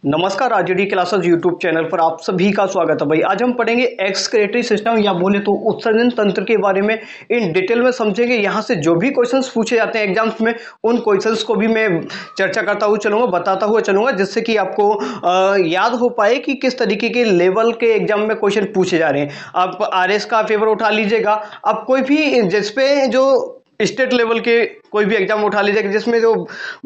नमस्कार, RJD classes YouTube channel पर आप सभी का स्वागत है। भाई आज हम पढ़ेंगे एक्सक्रीटरी सिस्टम या बोले तो उत्सर्जन तंत्र के बारे में इन डिटेल में समझेंगे। यहाँ से जो भी क्वेश्चंस पूछे जाते हैं एग्जाम्स में उन क्वेश्चंस को भी मैं चर्चा करता हुआ चलूंगा, बताता हुआ चलूंगा, जिससे कि आपको याद हो पाए कि किस तरीके के लेवल के एग्जाम में क्वेश्चन पूछे जा रहे हैं। आप आरएस का पेपर उठा लीजिएगा, आप कोई भी जिसपे जो स्टेट लेवल के कोई भी एग्जाम उठा लीजिएगा, जिसमें जो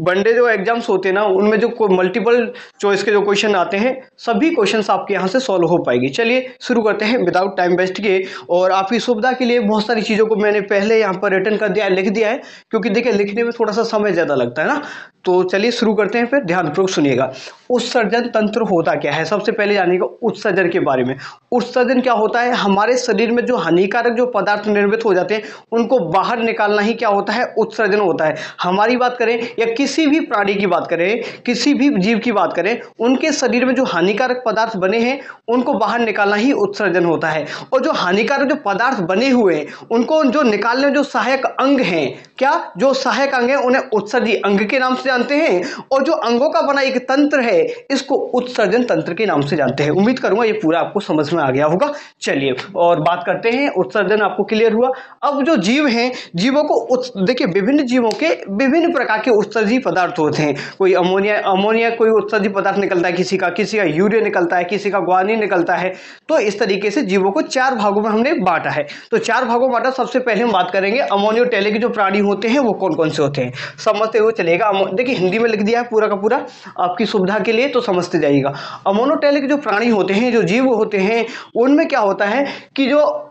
वनडे जो एग्जाम्स होते हैं ना, उनमें जो मल्टीपल चॉइस के जो क्वेश्चन आते हैं, सभी क्वेश्चंस आपके यहाँ से सॉल्व हो पाएगी। चलिए शुरू करते हैं विदाउट टाइम वेस्ट किए। और आपकी सुविधा के लिए बहुत सारी चीज़ों को मैंने पहले यहाँ पर रिटर्न कर दिया है, लिख दिया है, क्योंकि देखिए लिखने में थोड़ा सा समय ज़्यादा लगता है ना। तो चलिए शुरू करते हैं, फिर ध्यानपूर्वक सुनिएगा। उत्सर्जन तंत्र होता क्या है, सबसे पहले जानिएगा उत्सर्जन के बारे में। उत्सर्जन क्या होता है, हमारे शरीर में जो हानिकारक जो पदार्थ निर्मित हो जाते हैं उनको बाहर निकालना ही क्या होता है, उत्सर्जन होता है। हमारी बात करें या किसी भी प्राणी की बात करें, किसी भी जीव की बात करें, उनके शरीर में जो हानिकारक पदार्थ बने हैं उनको बाहर निकालना ही उत्सर्जन होता है। और जो हानिकारक जो पदार्थ बने हुए हैं उनको जो निकालने में जो सहायक अंग हैं, क्या जो सहायक अंग है उन्हें उत्सर्जी अंग के नाम से जानते हैं। और जो अंगों का बना एक तंत्र है इसको उत्सर्जन तंत्र के नाम से जानते हैं। उम्मीद करूंगा ये पूरा आपको समझ में आ गया होगा। चलिए और बात करते हैं, उत्सर्जन आपको क्लियर हुआ। अब जो जीव हैं, जीवों को देखिए विभिन्न जीवों के विभिन्न प्रकार के उत्सर्जी पदार्थ होते हैं। कोई अमोनिया कोई उत्सर्जी पदार्थ निकलता है, किसी का यूरिया निकलता है, किसी का ग्वानिन निकलता है। तो इस तरीके से जीवों को चार भागों में हमने बांटा है। तो चार भागों में बांटा, सबसे पहले हम बात करेंगे अमोनियोटेलिक जो प्राणी होते हैं वो कौन कौन से होते हैं, समझते हुए चलेगा। देखिए हिंदी में लिख दिया है पूरा का पूरा आपकी सुविधा के लिए, तो समझते जाइएगा। अमोनोटेलिक जो प्राणी होते हैं, जो जीव होते हैं, उनमें क्या होता है कि जो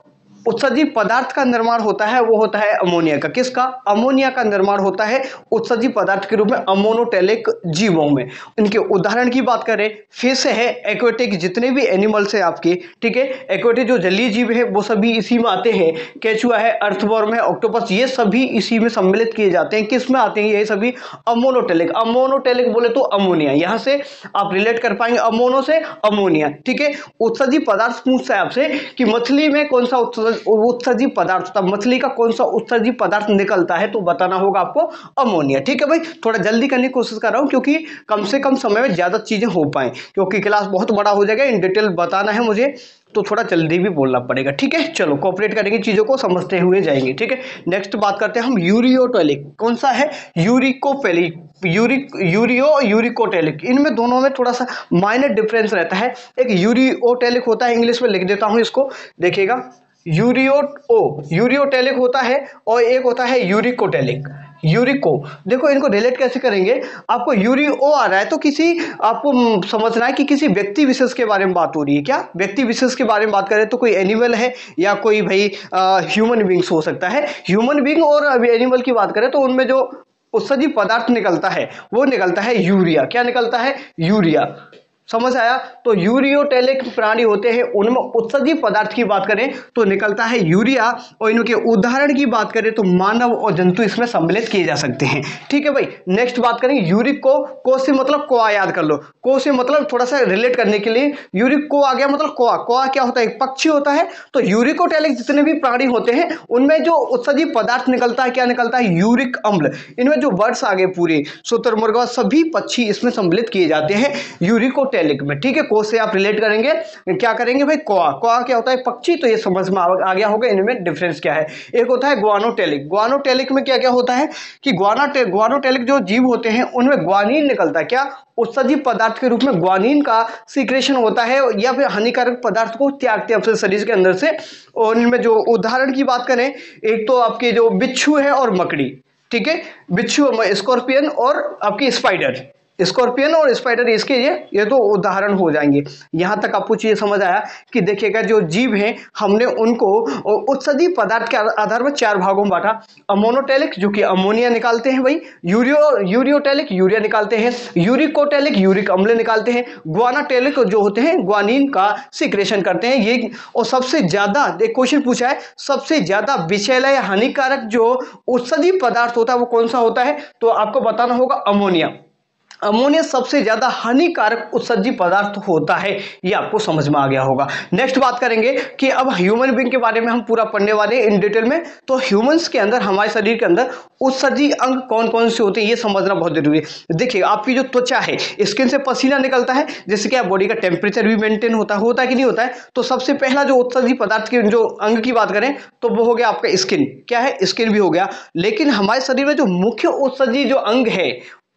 उत्सर्जी पदार्थ का निर्माण होता है वो होता है अमोनिया का। किसका? अमोनिया का निर्माण होता है उत्सर्जी पदार्थ के रूप में अमोनोटेलिक जीवों में। इनके उदाहरण की बात करें, फिश है, एक्वेटिक जितने भी एनिमल्स है आपके, ठीक है, एक्वेटिक जो जलीय जीव है वो सभी इसी में आते हैं। केचुआ है, अर्थवर्म है, ऑक्टोपस, ये सभी इसी में सम्मिलित किए जाते हैं। किस में आते हैं ये सभी? अमोनोटेलिक। अमोनोटेलिक बोले तो अमोनिया, यहां से आप रिलेट कर पाएंगे अमोनो से अमोनिया, ठीक है। उत्सर्जी पदार्थ पूछता है आपसे कि मछली में कौन सा उत्सर्जी पदार्थ था, मछली का कौन सा उत्सर्जी पदार्थ निकलता है, तो बताना होगा आपको अमोनिया, ठीक है भाई। थोड़ा जल्दी करने की कोशिश कर रहा हूं क्योंकि कम से कम समय में ज्यादा चीजें हो पाए, क्योंकि क्लास बहुत बड़ा हो जाएगा, इन डिटेल बताना है मुझे, तो थोड़ा जल्दी भी बोलना पड़ेगा, ठीक है। चलो कोऑपरेट करेंगे, चीजों को समझते हुए जाएंगे, ठीक है। नेक्स्ट बात करते हैं हम यूरियोटेलिक। कौन सा है? यूरिकोटेलिक। इनमें दोनों में थोड़ा सा माइनर डिफरेंस रहता है। एक यूरियोटेलिक होता है, इंग्लिश में लिख देता हूं इसको, देखिएगा, यूरियोटेलिक होता है, और एक होता है यूरिकोटेलिक। यूरिको, देखो इनको रिलेट कैसे करेंगे, आपको यूरियो आ रहा है तो किसी आपको समझना है कि किसी व्यक्ति विशेष के बारे में बात हो रही है। क्या व्यक्ति विशेष के बारे में बात करें तो कोई एनिमल है या कोई भाई ह्यूमन बींग्स हो सकता है। ह्यूमन बींग और एनिमल की बात करें तो उनमें जो उत्सर्जी पदार्थ निकलता है वो निकलता है यूरिया। क्या निकलता है? यूरिया। समझ आया? तो यूरियोटेलिक प्राणी होते हैं, उनमें उत्सर्जी पदार्थ की बात करें तो निकलता है यूरिया। और इनके उदाहरण की बात करें तो मानव और जंतु इसमें सम्मिलित किए जा सकते हैं, ठीक है भाई। नेक्स्ट बात करें यूरिक को से मतलब कोआ, याद कर लो, को से मतलब थोड़ा सा रिलेट करने के लिए, यूरिक को आ गया मतलब कोआ। कोआ क्या होता है? एक पक्षी होता है। तो यूरिकोटेलिक जितने भी प्राणी होते हैं उनमें जो उत्सर्जी पदार्थ निकलता है, क्या निकलता है? यूरिक अम्ल। इनमें जो बर्ड्स आ गए पूरे, शुतुरमुर्ग, सभी पक्षी इसमें सम्मिलित किए जाते हैं यूरिकोटेलिक में, ठीक है। को से आप रिलेट करेंगे, क्या करेंगे भाई? कोआ। कोआ क्या होता है? पक्षी। तो ये समझ में आ गया होगा इनमें डिफरेंस क्या है। एक होता है ग्वानोटेलिक। ग्वानोटेलिक में क्या क्या होता है कि ग्वानोटेलिक जो जीव होते हैं उनमें ग्वानिन निकलता है। क्या? उत्सर्जी पदार्थ के रूप में ग्वानिन का सीक्रेशन होता है, या फिर हानिकारक पदार्थ को त्यागते हैं अपने शरीर के अंदर से। और इनमें जो उदाहरण की बात करें, एक तो आपके जो बिच्छू है और मकड़ी, ठीक है, बिच्छू, स्कॉर्पियन और आपकी स्पाइडर। स्कॉर्पियन और स्पाइडर इसके ये तो उदाहरण हो जाएंगे। यहां तक आपको चीज समझ आया कि देखिएगा जो जीव हैं हमने उनको उत्सर्जी पदार्थ के आधार पर चार भागों में बांटा। अमोनोटेलिक जो कि अमोनिया निकालते हैं भाई, यूरियोटेलिक यूरिया निकालते हैं, यूरिकोटेलिक यूरिक अम्ल निकालते हैं, ग्वानाटेलिक जो होते हैं ग्वानिन का सिक्रेशन करते हैं ये। और सबसे ज्यादा एक क्वेश्चन पूछा है, सबसे ज्यादा विषैला या हानिकारक जो उत्सर्जी पदार्थ होता है वो कौन सा होता है, तो आपको बताना होगा अमोनिया। अमोनिया सबसे ज्यादा हानिकारक उत्सर्जी पदार्थ होता है, ये आपको समझ में आ गया होगा। नेक्स्ट बात करेंगे कि अब ह्यूमन बीइंग के बारे में हम पूरा पढ़ने वाले हैं इन डिटेल में। तो ह्यूमंस के अंदर, हमारे शरीर के अंदर उत्सर्जी अंग कौन कौन से होते हैं ये समझना बहुत जरूरी है। देखिए, आपकी जो त्वचा है, स्किन से पसीना निकलता है, जिससे क्या बॉडी का टेम्परेचर भी मेंटेन होता है कि नहीं होता है। तो सबसे पहला जो उत्सर्जी पदार्थ के जो अंग की बात करें तो वो हो गया आपका स्किन। क्या है? स्किन भी हो गया। लेकिन हमारे शरीर में जो मुख्य उत्सर्जी जो अंग है,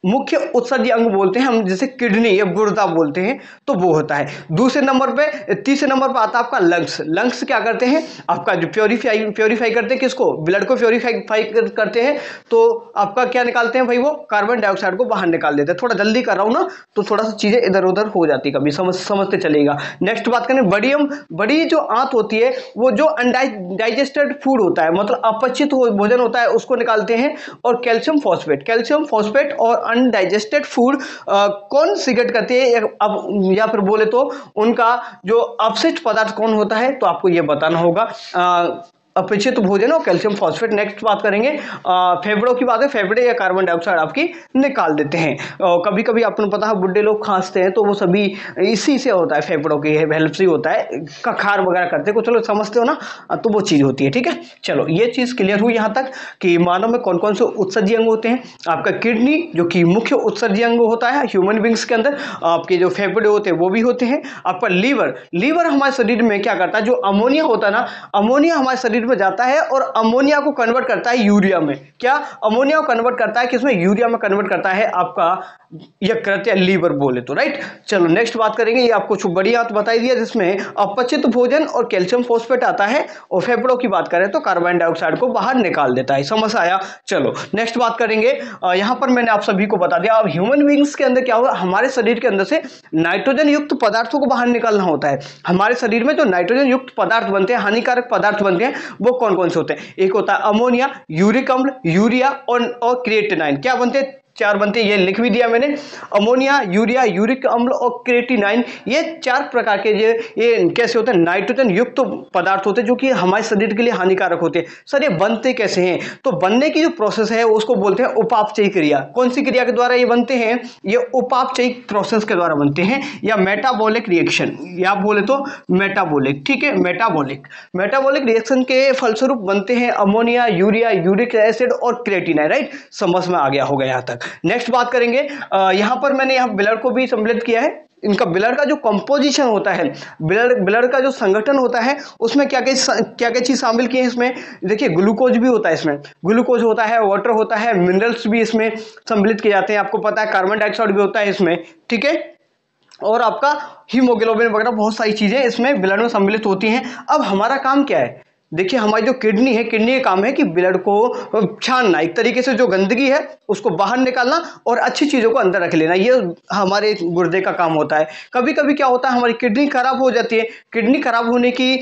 मुख्य उत्सर्जी अंग बोलते हैं हम, जैसे किडनी या गुर्दा बोलते हैं, तो वो होता है। तीसरे नंबर पे आता है आपका लंग्स। लंग्स क्या करते हैं? आपका जो प्योरीफाई करते हैं, किसको? ब्लड को प्योरीफाई करते हैं। तो आपका क्या निकालते हैं भाई? वो कार्बन डाइऑक्साइड को बाहर निकाल देते हैं। थोड़ा जल्दी कर रहा हूं ना, तो थोड़ा सा चीजें इधर उधर हो जाती, कभी समझते चलेगा। नेक्स्ट बात करें, बड़ी जो आंत होती है, वो जो अनडाइजेस्टेड फूड होता है, मतलब अपचित भोजन होता है, उसको निकालते हैं। और कैल्शियम फॉस्फेट और अनडाइजेस्टेड फूड कौन सिगरेट करते हैं, या फिर बोले तो उनका जो अपशिष्ट पदार्थ कौन होता है, तो आपको यह बताना होगा। अपचित भोजन और कैल्शियम फॉस्फेट। नेक्स्ट बात करेंगे फेफड़ों की बात है। फेफड़े या कार्बन डाइऑक्साइड आपकी निकाल देते हैं। कभी कभी आपको पता है बुढ़े लोग खांसते हैं, तो वो सभी इसी से होता है, फेफड़ों की हेल्प से होता है। कखार वगैरह करते हैं, चलो समझते हो ना, तो वो चीज होती है। ठीक है, चलो ये चीज क्लियर हुई यहाँ तक कि मानव में कौन कौन से उत्सर्जी अंग होते हैं। आपका किडनी जो कि मुख्य उत्सर्जी अंग होता है ह्यूमन बींग्स के अंदर। आपके जो फेफड़े होते हैं वो भी होते हैं। आपका लीवर हमारे शरीर में क्या करता है? जो अमोनिया होता है ना, अमोनिया हमारे शरीर में जाता है और अमोनिया को कन्वर्ट करता है यूरिया में। क्या? अमोनिया को कन्वर्ट करता है किसमें? यूरिया में कन्वर्ट करता है आपका यकृत या लीवर बोले तो, राइट। चलो नेक्स्ट बात करेंगे। ये आपको कुछ बड़ी बात बताई दिया, जिसमें अपचित भोजन और कैल्शियम फॉस्फेट आता है, और फेफड़ों की बात करें तो कार्बन डाइऑक्साइड को बाहर निकाल देता है। समझ आया? चलो नेक्स्ट बात करेंगे। यहां पर मैंने आप सभी को बता दिया। अब ह्यूमन बींग्स के अंदर क्या होगा? हमारे शरीर के अंदर से नाइट्रोजन युक्त पदार्थों को बाहर निकालना होता है। हमारे शरीर में जो नाइट्रोजन युक्त पदार्थ बनते हैं, हानिकारक पदार्थ बनते हैं, वो कौन कौन से होते हैं? एक होता है अमोनिया, यूरिक अम्ल, यूरिया और क्रिएटिनाइन। क्या बनते हैं? 4 बनते हैं, ये लिख भी दिया मैंने। अमोनिया, यूरिया, यूरिक अम्ल और क्रिएटिनाइन, ये 4 प्रकार के ये कैसे होते हैं? नाइट्रोजन युक्त पदार्थ होते हैं, जो कि हमारे शरीर के लिए हानिकारक होते हैं। सर ये बनते कैसे हैं? तो बनने की जो प्रोसेस है उसको बोलते हैं उपापचयी क्रिया। कौन सी क्रिया के द्वारा ये बनते हैं? ये उपापचयी प्रोसेस के द्वारा बनते हैं, या मेटाबॉलिक रिएक्शन, या बोले तो मेटाबॉलिक। ठीक है, मेटाबॉलिक रिएक्शन के फलस्वरूप बनते हैं अमोनिया, यूरिया, यूरिक एसिड और क्रिएटिनाइन, राइट। समझ में आ गया होगा यहाँ तक। नेक्स्ट बात करेंगे। यहां पर मैंने यहां ब्लड को भी सम्मिलित किया है। इनका ब्लड का जो कंपोजिशन होता है, ब्लड का जो संगठन होता है, उसमें क्या क्या चीज शामिल की है इसमें? देखिए, ग्लूकोज भी होता है इसमें, ग्लूकोज होता है, वाटर होता है, मिनरल्स भी इसमें सम्मिलित किए जाते हैं। आपको पता है कार्बन डाइऑक्साइड भी होता है इसमें। ठीक है, और आपका हीमोग्लोबिन वगैरह बहुत सारी चीजें इसमें ब्लड में सम्मिलित होती हैं। अब हमारा काम क्या है? देखिए, हमारी जो किडनी है, किडनी का काम है कि ब्लड को छानना, एक तरीके से जो गंदगी है उसको बाहर निकालना और अच्छी चीजों को अंदर रख लेना, ये हमारे गुर्दे का काम होता है। कभी कभी क्या होता है, हमारी किडनी खराब हो जाती है। किडनी खराब होने की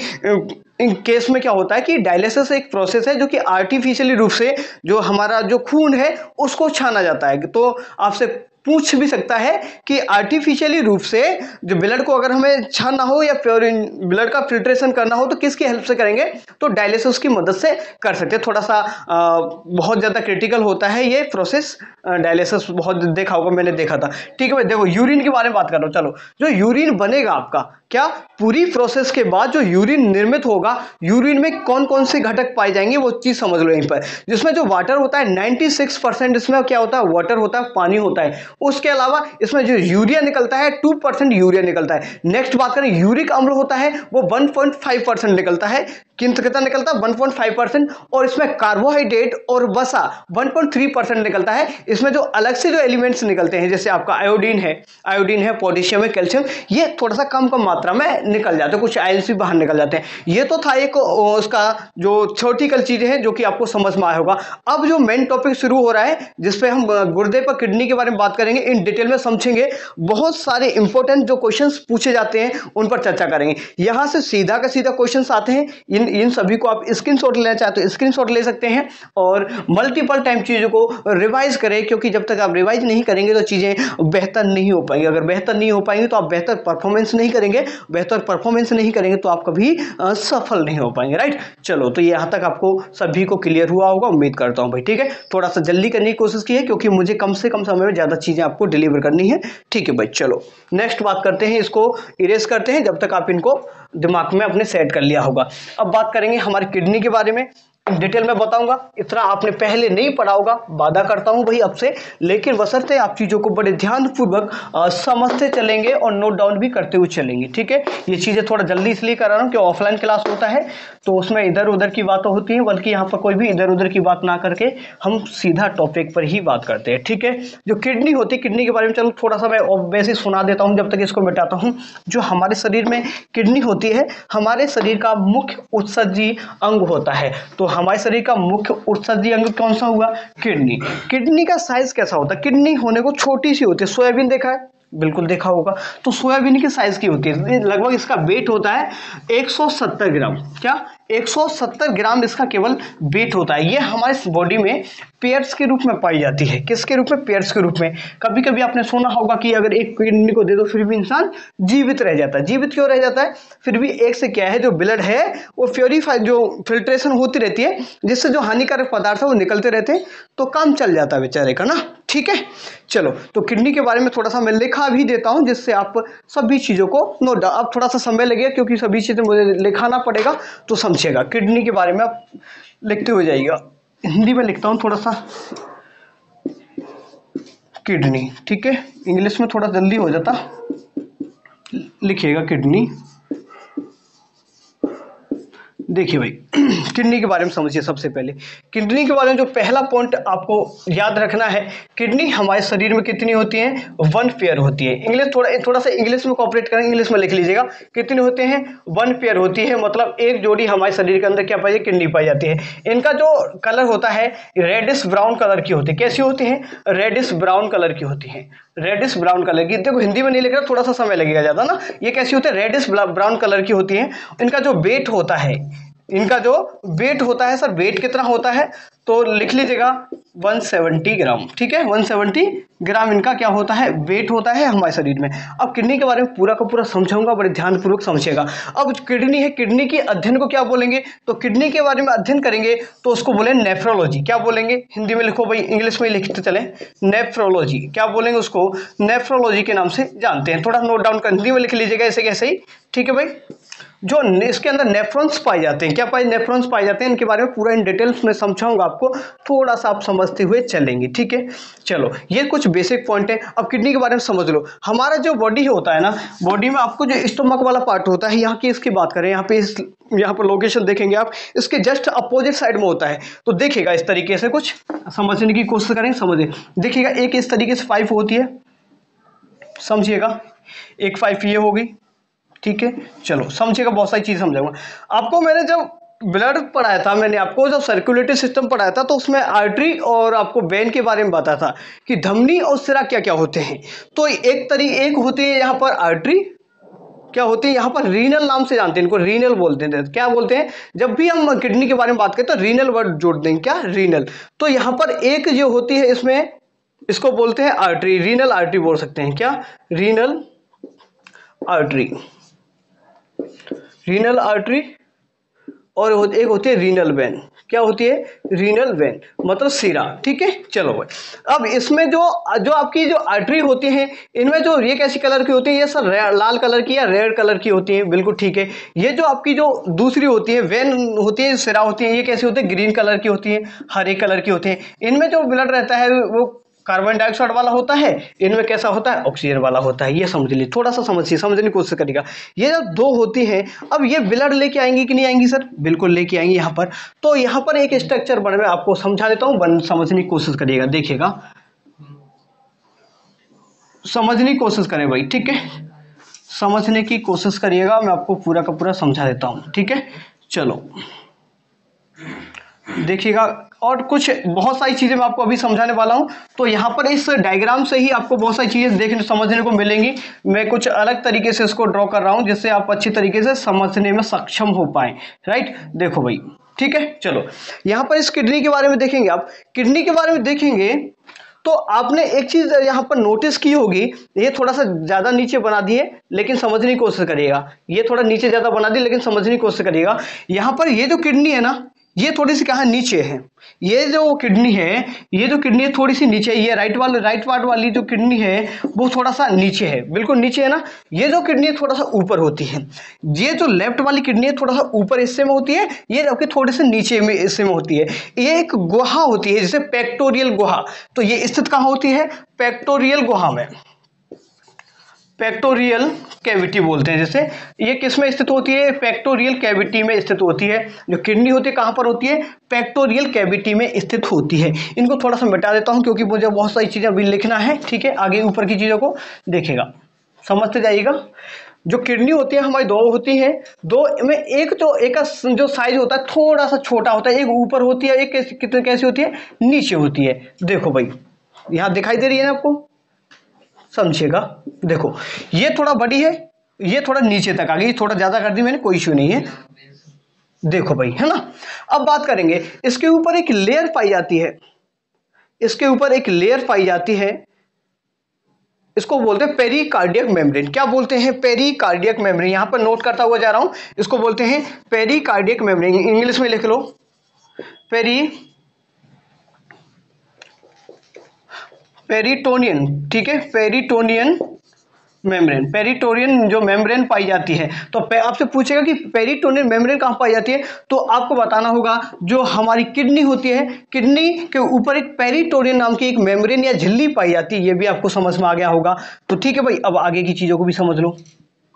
केस में क्या होता है कि डायलिसिस एक प्रोसेस है, जो कि आर्टिफिशियली रूप से जो हमारा जो खून है उसको छाना जाता है। तो आपसे पूछ भी सकता है कि आर्टिफिशियली रूप से जो ब्लड को अगर हमें छानना हो या प्योर ब्लड का फिल्ट्रेशन करना हो तो किसकी हेल्प से करेंगे? तो डायलिसिस की मदद से कर सकते हैं। थोड़ा सा बहुत ज्यादा क्रिटिकल होता है ये प्रोसेस, डायलिसिस बहुत देखा होगा, मैंने देखा था। ठीक है, देखो यूरिन के बारे में बात कर रहा हूं। चलो, जो यूरिन बनेगा आपका, क्या पूरी प्रोसेस के बाद जो यूरिन निर्मित होगा, यूरिन में कौन कौन से घटक पाए जाएंगे वो चीज समझ लो यहीं पर। जिसमें जो वाटर होता है 96% इसमें क्या होता है? वाटर होता है, पानी होता है। उसके अलावा इसमें जो यूरिया निकलता है 2% यूरिया निकलता है। नेक्स्ट बात करें, यूरिक अम्ल होता है वो 1.5% निकलता है। कितना निकलता है? 1.5%। और इसमें कार्बोहाइड्रेट और वसा 1.3% निकलता है। इसमें जो अलग से जो एलिमेंट्स निकलते हैं, जैसे आपका आयोडीन है, पोटेशियम है, कैल्शियम, ये थोड़ा सा कम मात्रा में निकल जाते हैं। कुछ आयंस भी बाहर निकल जाते हैं। ये तो था एक उसका जो थ्योरेटिकल चीजें हैं जो कि आपको समझ में आया होगा। अब जो मेन टॉपिक शुरू हो रहा है, जिसपे हम गुर्दे पर किडनी के बारे में बात करेंगे, इन डिटेल में समझेंगे। बहुत सारे इंपॉर्टेंट जो क्वेश्चंस पूछे जाते हैं उन पर चर्चा करेंगे। यहां से सीधा का सीधा क्वेश्चंस आते हैं। इन इन सभी को आप स्क्रीनशॉट लेना चाहते हो स्क्रीनशॉट ले सकते हैं और मल्टीपल टाइम चीज़ों को रिवाइज करें, क्योंकि जब तक आप रिवाइज नहीं करेंगे तो चीज़ें बेहतर नहीं हो पाएंगी। अगर बेहतर नहीं हो पाएंगे तो आप बेहतर परफॉर्मेंस नहीं करेंगे, बेहतर परफॉर्मेंस नहीं करेंगे तो आप कभी सफल नहीं हो पाएंगे, राइट। चलो, तो यहाँ तक आपको सभी को क्लियर हुआ होगा, उम्मीद करता हूँ भाई, ठीक है। थोड़ा सा जल्दी करने की कोशिश की है क्योंकि मुझे कम से कम समय में ज़्यादा चीज़ें आपको डिलीवर करनी है, ठीक है भाई। चलो नेक्स्ट बात करते हैं, इसको इरेज करते हैं जब तक आप इनको दिमाग में अपने सेट कर लिया होगा। अब बात करेंगे हमारी किडनी के बारे में, डिटेल में बताऊंगा। इतना आपने पहले नहीं पढ़ा होगा, वादा करता हूं भाई आपसे, लेकिन बशर्ते आप चीज़ों को बड़े ध्यानपूर्वक समझते चलेंगे और नोट डाउन भी करते हुए चलेंगे, ठीक है। ये चीज़ें थोड़ा जल्दी इसलिए कर रहा हूं कि ऑफलाइन क्लास होता है तो उसमें इधर उधर की बातें होती हैं, बल्कि यहाँ पर कोई भी इधर उधर की बात ना करके हम सीधा टॉपिक पर ही बात करते हैं, ठीक है। जो किडनी होती है, किडनी के बारे में चलो थोड़ा सा मैं वैसे सुना देता हूँ जब तक इसको मिटाता हूँ। जो हमारे शरीर में किडनी होती है, हमारे शरीर का मुख्य उत्सर्जी अंग होता है। तो हमारे शरीर का मुख्य उत्सर्जी अंग कौन सा हुआ? किडनी। किडनी का साइज कैसा होता है? किडनी होने को छोटी सी होती है। सोयाबीन देखा है? बिल्कुल देखा होगा। तो सोयाबीन की साइज की होती है, लगभग इसका वेट होता है 170 ग्राम। क्या? 170 ग्राम इसका केवल वेट होता है। ये हमारे बॉडी में पेयर्स के रूप में पाई जाती है। किसके रूप में? पेयर्स के रूप में। कभी कभी आपने सुना होगा कि अगर एक किडनी को दे दो फिर भी इंसान जीवित रह जाता है। जीवित क्यों रह जाता है? फिर भी एक से क्या है, जो ब्लड है वो प्योरीफाई, जो फिल्ट्रेशन होती रहती है, जिससे जो हानिकारक पदार्थ है वो निकलते रहते हैं, तो काम चल जाता है बेचारे का ना, ठीक है। चलो, तो किडनी के बारे में थोड़ा सा मैं लिखा भी देता हूं जिससे आप सभी चीजों को नोट डाउन, अब थोड़ा सा समय लगेगा क्योंकि सभी चीजें मुझे लिखाना पड़ेगा, तो समझिएगा। किडनी के बारे में आप लिखते हुए जाइएगा। हिंदी में लिखता हूं थोड़ा सा, किडनी, ठीक है। इंग्लिश में थोड़ा जल्दी हो जाता, लिखिएगा किडनी। देखिए भाई, किडनी के बारे में समझिए। सबसे पहले किडनी के बारे में जो पहला पॉइंट आपको याद रखना है, किडनी हमारे शरीर में कितनी होती है? 1 पेयर होती है। इंग्लिश थोड़ा सा इंग्लिश में कोऑपरेट करेंगे, इंग्लिश में लिख लीजिएगा। कितने होते हैं? 1 पेयर होती है, मतलब एक जोड़ी हमारे शरीर के अंदर क्या पाई? किडनी पाई जाती है। इनका जो कलर होता है रेडिश ब्राउन कलर की होती है। कैसी होती है? रेडिश ब्राउन कलर की होती है। रेडिश ब्राउन कलर की, देखो हिंदी में नहीं लिख रहा, थोड़ा सा समय लगेगा ज्यादा ना। ये कैसी होती है? रेडिश ब्राउन कलर की होती है। इनका जो वेट होता है, इनका जो वेट होता है, सर वेट कितना होता है? तो लिख लीजिएगा 170 ग्राम, ठीक है। 170 ग्राम इनका क्या होता है? वेट होता है हमारे शरीर में। अब किडनी के बारे में पूरा का पूरा समझाऊंगा, बड़े ध्यानपूर्वक समझिएगा। अब किडनी है, किडनी के अध्ययन को क्या बोलेंगे? तो किडनी के बारे में अध्ययन करेंगे तो उसको बोले नेफ्रोलॉजी। क्या बोलेंगे? हिंदी में लिखो भाई, इंग्लिश में लिखते चले, नेफ्रोलॉजी। क्या बोलेंगे उसको? नेफ्रोलॉजी के नाम से जानते हैं। थोड़ा नोट डाउन कर, हिंदी में लिख लीजिएगा ऐसे कैसे ही, ठीक है भाई। जो इसके अंदर नेफ्रॉन्स पाए जाते हैं, क्या पाए? नेफ्रॉन्स पाए जाते हैं। इनके बारे में पूरा इन डिटेल्स में समझाऊंगा आपको, थोड़ा सा आप समझते हुए चलेंगे, ठीक है। चलो, ये कुछ बेसिक पॉइंट है। अब किडनी के बारे में समझ लो। हमारा जो बॉडी होता है ना, बॉडी में आपको जो स्टोमक वाला पार्ट होता है, यहाँ की इसकी बात करें, यहाँ पर लोकेशन देखेंगे आप, इसके जस्ट अपोजिट साइड में होता है। तो देखिएगा इस तरीके से, कुछ समझने की कोशिश करें, समझे। देखिएगा एक इस तरीके से 5 होती है, समझिएगा। एक 5 ये होगी, ठीक है। चलो समझिएगा, बहुत सारी चीज समझाऊंगा आपको। मैंने जब ब्लड पढ़ाया था, मैंने आपको जब सर्कुलेटरी सिस्टम पढ़ाया था, तो उसमें आर्टरी और आपको वेन के बारे में बताया था कि धमनी और सिरा क्या क्या होते हैं। तो एक होती है यहाँ पर आर्टरी, क्या होती है यहाँ पर? रीनल नाम से जानते हैं इनको, रीनल बोलते हैं। क्या बोलते हैं? जब भी हम किडनी के बारे में बात करते हैं तो रीनल वर्ड जोड़ देंगे, क्या? रीनल। तो यहाँ पर एक जो होती है इसमें, इसको बोलते हैं आर्टरी, रीनल आर्टरी बोल सकते हैं, क्या? Renal artery, renal artery. और एक होती है रीनल वेन। क्या होती है? रीनल वेन, मतलब सिरा, ठीक है। चलो भाई, अब इसमें जो आपकी जो आर्टरी होती है, इनमें जो ये कैसी कलर की होती है? ये सर लाल कलर की या रेड कलर की होती है, बिल्कुल ठीक है। ये जो आपकी जो दूसरी होती है वेन होती है, सिरा होती है, ये कैसी होती है? ग्रीन कलर की होती है, हरे कलर की होती है। इनमें जो ब्लड रहता है वो कार्बन डाइऑक्साइड वाला होता है, इनमें कैसा होता है? ऑक्सीजन वाला होता है। ये समझ लीजिए, थोड़ा सा समझने की कोशिश करिएगा। ये जब 2 होती हैं, अब ये ब्लड लेके आएंगी कि नहीं आएंगी सर? बिल्कुल लेके आएंगी यहाँ पर। तो यहाँ पर एक स्ट्रक्चर बने, मैं आपको समझा देता हूँ, समझने की कोशिश करिएगा, देखिएगा, समझने की कोशिश करें भाई, ठीक है। समझने की कोशिश करिएगा, मैं आपको पूरा का पूरा समझा देता हूँ, ठीक है। चलो, देखिएगा, और कुछ बहुत सारी चीज़ें मैं आपको अभी समझाने वाला हूं। तो यहाँ पर इस डायग्राम से ही आपको बहुत सारी चीज़ें देखने समझने को मिलेंगी। मैं कुछ अलग तरीके से इसको ड्रॉ कर रहा हूं जिससे आप अच्छी तरीके से समझने में सक्षम हो पाए। राइट, देखो भाई, ठीक है। चलो यहाँ पर इस किडनी के बारे में देखेंगे। आप किडनी के बारे में देखेंगे तो आपने एक चीज यहाँ पर नोटिस की होगी, ये थोड़ा सा ज्यादा नीचे बना दिए लेकिन समझने की कोशिश करिएगा। ये थोड़ा नीचे ज्यादा बना दिए लेकिन समझने की कोशिश करिएगा। यहाँ पर ये जो किडनी है ना, ये थोड़ी सी कहाँ नीचे है। ये जो किडनी है, ये जो किडनी है थोड़ी सी नीचे है। ये राइट पार्ट वाली जो किडनी है वो थोड़ा सा नीचे है, बिल्कुल नीचे है ना। ये जो किडनी है थोड़ा सा ऊपर होती है। ये जो लेफ्ट वाली किडनी है थोड़ा सा ऊपर हिस्से में होती है, ये जबकि थोड़े से नीचे में हिस्से में होती है। ये एक गुहा होती है जैसे पेक्टोरियल गुहा। तो ये स्थित कहाँ होती है? पेक्टोरियल गुहा में, पेक्टोरियल कैविटी बोलते हैं। जैसे ये किस में स्थित होती है? पेक्टोरियल कैविटी में स्थित होती है। जो किडनी होती है कहाँ पर होती है? पेक्टोरियल कैविटी में स्थित होती है। इनको थोड़ा सा मिटा देता हूं क्योंकि मुझे बहुत सारी चीजें अभी लिखना है। ठीक है, आगे ऊपर की चीजों को देखिएगा, समझते जाइएगा। जो किडनी होती है हमारी दो होती है। दो में एक तो एक का जो साइज होता है थोड़ा सा छोटा होता है, एक ऊपर होती है, एक कैसी होती है? नीचे होती है। देखो भाई, यहाँ दिखाई दे रही है ना आपको, समझिएगा। देखो ये थोड़ा बड़ी है, ये थोड़ा नीचे तक आ गई, थोड़ा ज्यादा कर दी मैंने, कोई इश्यू नहीं है। देखो भाई, है ना। अब बात करेंगे, इसके ऊपर एक लेयर पाई जाती है, इसके ऊपर एक लेयर पाई जाती है, इसको बोलते हैं पेरिकार्डियक मेम्ब्रेन। क्या बोलते हैं? Pericardiac membrane. यहां पर नोट करता हुआ जा रहा हूं, इसको बोलते हैं पेरिकार्डियक मेम्ब्रेन। इंग्लिश में लिख लो, पेरिटोनियन। ठीक है, पेरिटोनियन मेम्ब्रेन, पेरिटोनियन जो मेम्ब्रेन पाई जाती है। तो आपसे पूछेगा कि पेरिटोनियन मेम्ब्रेन कहां पाई जाती है, तो आपको बताना होगा जो हमारी किडनी होती है, किडनी के ऊपर एक पेरिटोनियन नाम की एक मेम्ब्रेन या झिल्ली पाई जाती है। ये भी आपको समझ में आ गया होगा। तो ठीक है भाई, अब आगे की चीजों को भी समझ लो।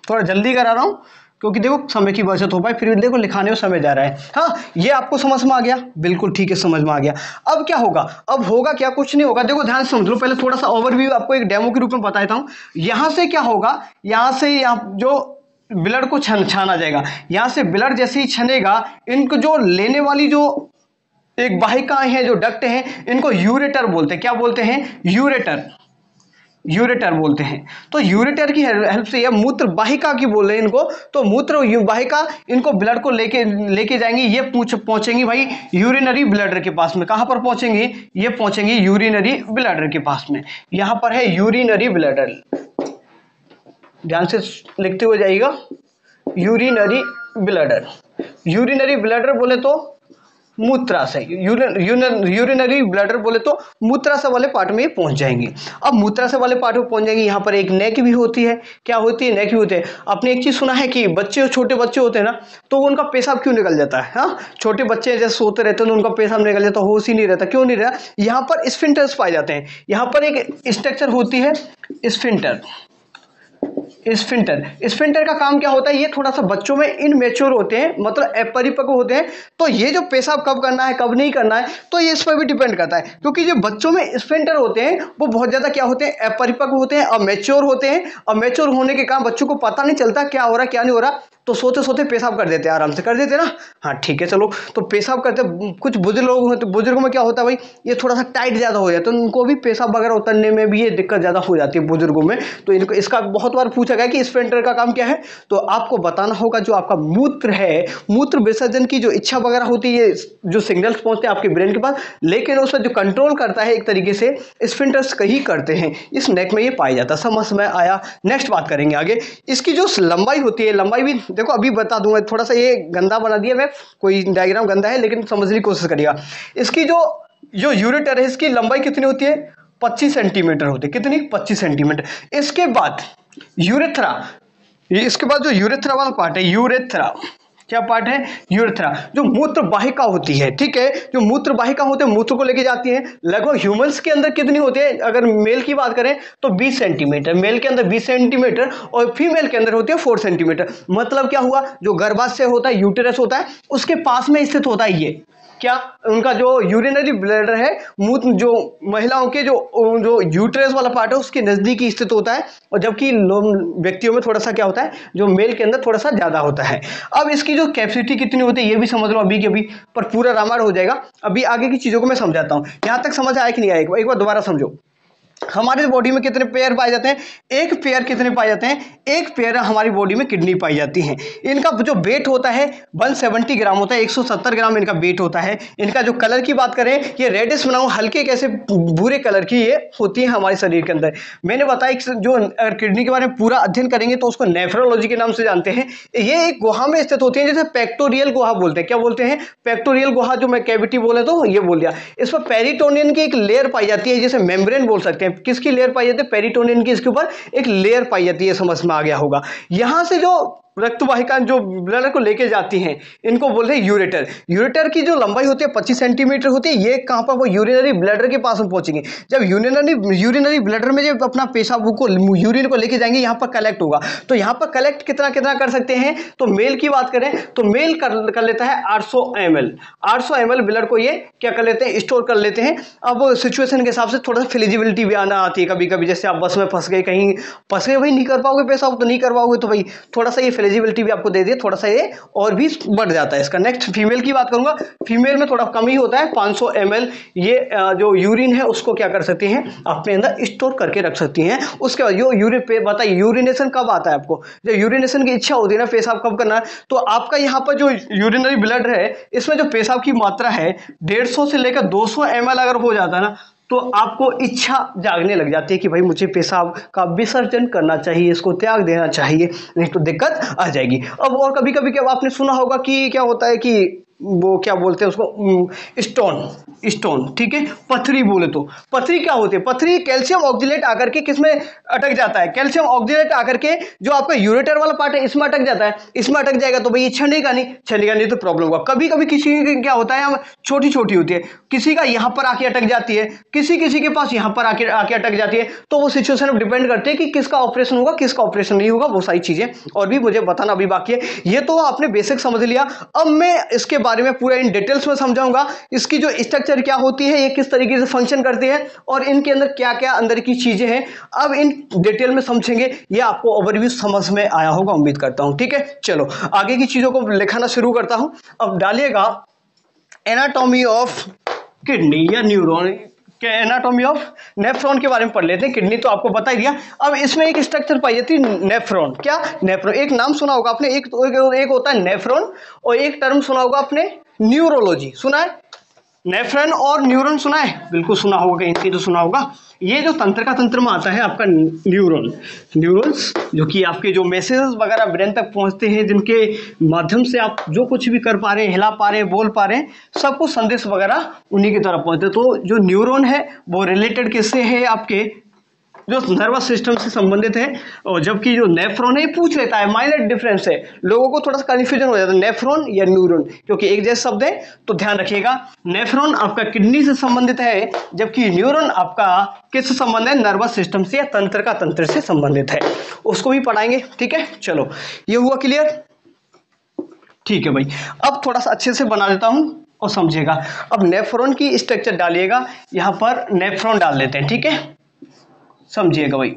थोड़ा जल्दी करा रहा हूं क्योंकि देखो समय की बचत हो पाए, फिर देखो लिखाने में समय जा रहा है। हाँ, ये आपको समझ में आ गया, बिल्कुल ठीक है, समझ में आ गया। अब क्या होगा? अब होगा क्या? कुछ नहीं होगा। देखो ध्यान से समझ लो, पहले थोड़ा सा ओवरव्यू आपको एक डेमो के रूप में बताता हूं। यहां से क्या होगा, यहां से जो ब्लड को छाना जाएगा, यहां से ब्लड जैसे ही छनेगा, इनको जो लेने वाली जो एक वाहिकाएं हैं, जो डक्ट हैं, इनको यूरेटर बोलते हैं। क्या बोलते हैं? यूरेटर, यूरेटर बोलते हैं। तो यूरेटर की हेल्प से, या मूत्र वाहिका की बोल रहे हैं इनको, तो मूत्र वाहिका इनको ब्लड को लेके जाएंगी। ये पहुंचेंगी भाई यूरिनरी ब्लडर के पास में। कहां पर पहुंचेंगी? ये पहुंचेंगी यूरिनरी ब्लडर के पास में। यहां पर है यूरिनरी ब्लडर, ध्यान से लिखते हुए जाइएगा, यूरिनरी ब्लडर। यूरिनरी ब्लडर बोले तो मूत्राशय, यूरिनरी ब्लडर बोले तो मूत्राशय वाले पार्ट में ये पहुंच जाएंगे। अब मूत्राशय वाले पार्ट में पहुंच जाएंगे, यहाँ पर एक नेक भी होती है। क्या होती है? नेक भी होते हैं। आपने एक चीज सुना है कि बच्चे, छोटे बच्चे होते हैं ना, तो उनका पेशाब क्यों निकल जाता है? हाँ, छोटे बच्चे जैसे सोते रहते हैं तो उनका पेशाब निकल जाता है, होश ही नहीं रहता। क्यों नहीं रहता? यहाँ पर स्फिंक्टर्स पाए जाते हैं। यहाँ पर एक स्ट्रक्चर होती है स्फिंक्टर। स्फिंक्टर का काम क्या होता है? ये थोड़ा सा बच्चों में इनमेच्योर होते हैं, मतलब अपरिपक्व होते हैं। तो ये जो पेशाब कब करना है, कब नहीं करना है, तो ये इस पर भी डिपेंड करता है। क्योंकि जो बच्चों में स्फिंक्टर होते हैं वो बहुत ज्यादा क्या होते हैं? अपरिपक्व होते हैं, अमेच्योर होते हैं। अमेच्योर होने के कारण बच्चों को पता नहीं चलता क्या हो रहा है क्या नहीं हो रहा, तो सोते सोते पेशाब कर देते हैं, आराम से कर देते ना। हाँ ठीक है, चलो। तो पेशाब करते, कुछ बुजुर्ग लोग होते, बुजुर्गों में क्या होता है भाई, ये थोड़ा सा टाइट ज्यादा हो जाता है, तो उनको भी पेशाब वगैरह उतरने में भी ये दिक्कत ज्यादा हो जाती है बुजुर्गों में। तो इनको इसका बहुत बार पूछा गया कि स्फिंक्टर का काम क्या है, तो आपको बताना होगा जो आपका मूत्र है, मूत्र विसर्जन की जो इच्छा वगैरह होती है, जो सिग्नल्स पहुंचते हैं आपके ब्रेन के पास, लेकिन उसमें जो कंट्रोल करता है एक तरीके से स्फिंक्टर्स ही करते हैं। इस नेक में ये पाया जाता है। समझ में आया? नेक्स्ट बात करेंगे आगे। इसकी जो लंबाई होती है, लंबाई भी देखो अभी बता दूंगा, थोड़ा सा ये गंदा बना दिया मैं, कोई डायग्राम गंदा है लेकिन समझने की कोशिश करिएगा। इसकी जो यूरेटर है, इसकी लंबाई कितनी होती है? 25 सेंटीमीटर होती है। कितनी? 25 सेंटीमीटर। इसके बाद यूरेथ्रा, इसके बाद जो यूरेथ्रा वाला पार्ट है, यूरेथ्रा क्या पार्ट है? यूरेथ्रा, जो मूत्र वाहिका होती है। ठीक है, जो मूत्र वाहिका होते हैं, मूत्र को लेके जाती है। लगभग ह्यूमंस के अंदर कितनी होती है? अगर मेल की बात करें तो 20 सेंटीमीटर, मेल के अंदर 20 सेंटीमीटर, और फीमेल के अंदर होती है 4 सेंटीमीटर। मतलब क्या हुआ? जो गर्भाशय होता है, यूटेरस होता है, उसके पास में स्थित होता है ये। क्या उनका जो यूरिनरी ब्लैडर है, मूत्र जो महिलाओं के जो यूट्रस वाला पार्ट है उसके नजदीक स्थित होता है, और जबकि व्यक्तियों में थोड़ा सा क्या होता है, जो मेल के अंदर थोड़ा सा ज्यादा होता है। अब इसकी जो कैपेसिटी कितनी होती है ये भी समझ लो अभी के अभी, पर पूरा रामायण हो जाएगा। अभी आगे की चीजों को मैं समझाता हूं। यहां तक समझ आया कि नहीं आया, एक बार दोबारा समझो। हमारे बॉडी में कितने पेयर पाए जाते हैं? एक पेयर कितने पाए जाते हैं? एक पेयर हमारी बॉडी में किडनी पाई जाती हैं। इनका जो वेट होता है 170 ग्राम होता है, 170 ग्राम इनका वेट होता है। इनका जो कलर की बात करें, ये रेडिश बनाओ हल्के कैसे भूरे कलर की ये होती है हमारे शरीर के अंदर। मैंने बताया जो अगर किडनी के बारे में पूरा अध्ययन करेंगे तो उसको नेफ्रोलॉजी के नाम से जानते हैं। ये एक गुहा में स्थित होती है, जैसे पेक्टोरियल गुहा बोलते हैं। क्या बोलते हैं? पेक्टोरियल गुहा। जो मैं कैविटी बोले तो ये बोल दिया। इस पर पेरिटोनियन की एक लेयर पाई जाती है, जैसे मेम्ब्रेन बोल सकते हैं। किसकी लेयर पाई जाती है? पेरिटोनियन की। इसके ऊपर एक लेयर पाई जाती है, समझ में आ गया होगा। यहां से जो रक्त वाहिका जो ब्लड को लेके जाती हैं इनको बोलते हैं यूरेटर। यूरेटर की जो लंबाई होती है 25 सेंटीमीटर होती है। ये कहां पर? वो यूरिनरी ब्लैडर के पास में पहुंचेंगे। जब यूरिनरी ब्लैडर में जब अपना पेशाब को यूरिन को लेके जाएंगे, यहां पर कलेक्ट होगा। तो यहां पर कलेक्ट कितना कितना कर सकते हैं? तो मेल की बात करें तो मेल कर लेता है 800 ml। 800 ml ब्लड को ये क्या कर लेते हैं? स्टोर कर लेते हैं। अब सिचुएशन के हिसाब से थोड़ा सा फ्लेजिबिलिटी भी आना आती है कभी कभी। जैसे आप बस में फंस गए, कहीं फंस गए, भाई नहीं कर पाओगे पेशाब, तो नहीं कर पाओगे, तो भाई थोड़ा सा ये फ्लेजिबिलिटी भी आपको दे दिए, थोड़ा सा ये और भी बढ़ जाता है इसका। नेक्स्ट फीमेल की बात करूंगा। फीमेल में थोड़ा कम ही होता है, 500 ml ये जो यूरिन है उसको क्या कर सकती हैं? अपने अंदर स्टोर करके रख सकती हैं। उसके बाद जो यूरिन पे बताइए यूरिनेशन कब आता है आपको? जब यूरिनेशन की इच्छा होती है ना, पेशाब कब करना है, तो आपका यहाँ पर जो यूरिनरी ब्लड है इसमें जो पेशाब की मात्रा है 150 से लेकर 200 ml अगर हो जाता है ना, तो आपको इच्छा जागने लग जाती है कि भाई मुझे पेशाब का विसर्जन करना चाहिए, इसको त्याग देना चाहिए, नहीं तो दिक्कत आ जाएगी। अब और कभी कभी क्या आपने सुना होगा कि क्या होता है कि वो क्या बोलते हैं उसको, स्टोन, ठीक है, पथरी बोले तो। पथरी क्या होती है? पथरी कैल्शियम ऑक्जेलेट आकर के किसमें अटक जाता है? कैल्शियम ऑक्जेलेट आकर के जो आपका यूरेटर वाला पार्ट है इसमें अटक जाता है। इसमें अटक जाएगा तो भाई छनेगा नहीं तो प्रॉब्लम होगा। कभी कभी किसी की क्या होता है, छोटी छोटी होती है, किसी का यहां पर आके अटक जाती है, किसी के पास यहां पर आके अटक जाती है। तो वो सिचुएशन पर डिपेंड करते हैं कि किसका ऑपरेशन होगा, किसका ऑपरेशन नहीं होगा। वो सारी चीजें और भी मुझे बताना अभी बाकी है। ये तो आपने बेसिक समझ लिया। अब मैं इसके बारे में पूरा इन डिटेल्स में समझाऊंगा। इसकी जो स्ट्रक्चर क्या होती है, ये किस तरीके से फंक्शन करती है, और इनके अंदर क्या क्या अंदर की चीजें हैं, अब इन डिटेल में समझेंगे। ये आपको ओवरव्यू समझ में आया होगा, उम्मीद करता हूं। ठीक है, चलो आगे की चीजों को लिखाना शुरू करता हूं। अब डालिएगा एनाटॉमी ऑफ किडनी या न्यूरॉन के, एनाटॉमी ऑफ नेफ्रॉन के बारे में पढ़ लेते हैं। किडनी तो आपको बता ही दिया। अब इसमें एक स्ट्रक्चर पाई जाती है नेफ्रॉन। क्या? नेफ्रॉन। एक नाम सुना होगा आपने, एक होता है नेफ्रॉन, और एक टर्म सुना होगा आपने न्यूरोलॉजी। सुना है? नेफ्रॉन और न्यूरॉन सुना है? बिल्कुल सुना होगा, कहीं तो सुना होगा। ये जो तंत्र का तंत्र में आता है आपका न्यूरॉन्स, जो कि आपके जो मैसेजेस वगैरह ब्रेन तक पहुंचते हैं, जिनके माध्यम से आप जो कुछ भी कर पा रहे हैं, हिला पा रहे हैं, बोल पा रहे हैं, सब कुछ संदेश वगैरह उन्हीं की तरफ पहुंचते हैं। तो जो न्यूरॉन है वो रिलेटेड किससे है? आपके जो नर्वस सिस्टम से संबंधित है। और जबकि जो नेफ्रॉन है पूछ लेता है, माइनर डिफरेंस है, लोगों को थोड़ा सा कंफ्यूजन हो जाता है नेफ्रॉन या न्यूरॉन, क्योंकि एक जैसे शब्द है। तो ध्यान रखिएगा, नेफ्रॉन आपका किडनी से संबंधित है, जबकि न्यूरॉन आपका किससे संबंध है? नर्वस सिस्टम से या तंत्र का तंत्र से संबंधित है। उसको भी पढ़ाएंगे। ठीक है, चलो ये हुआ क्लियर। ठीक है भाई, अब थोड़ा सा अच्छे से बना देता हूं और समझिएगा। अब नेफ्रॉन की स्ट्रक्चर डालिएगा, यहां पर नेफ्रॉन डाल देते हैं। ठीक है, समझिएगा भाई।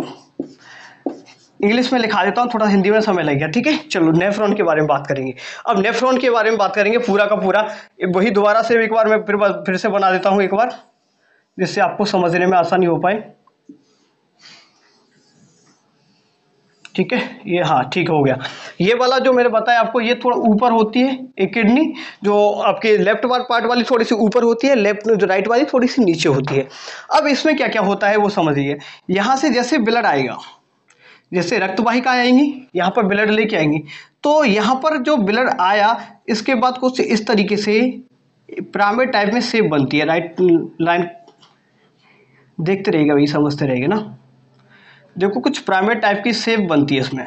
इंग्लिश में लिखा देता हूं, थोड़ा हिंदी में समय लगेगा। ठीक है, चलो नेफ्रॉन के बारे में बात करेंगे। अब नेफ्रॉन के बारे में बात करेंगे पूरा का पूरा। वही दोबारा से एक बार मैं फिर से बना देता हूं एक बार, जिससे आपको समझने में आसानी हो पाए। ठीक है, ये हाँ ठीक हो गया। ये वाला जो मैंने बताया आपको, ये थोड़ा ऊपर होती है एक किडनी, जो आपके लेफ्ट पार्ट वाली थोड़ी सी ऊपर होती है, लेफ्ट जो राइट वाली थोड़ी सी नीचे होती है। अब इसमें क्या क्या होता है वो समझिए। यहाँ से जैसे ब्लड आएगा, जैसे रक्त वाहिका आएंगी, यहाँ पर ब्लड लेके आएंगी, तो यहाँ पर जो ब्लड आया, इसके बाद कुछ इस तरीके से पिरामिड टाइप में शेप बनती है। राइट लाइन देखते रहेगा भाई, समझते रहेगा ना। देखो कुछ पिरामिड टाइप की शेप बनती है इसमें।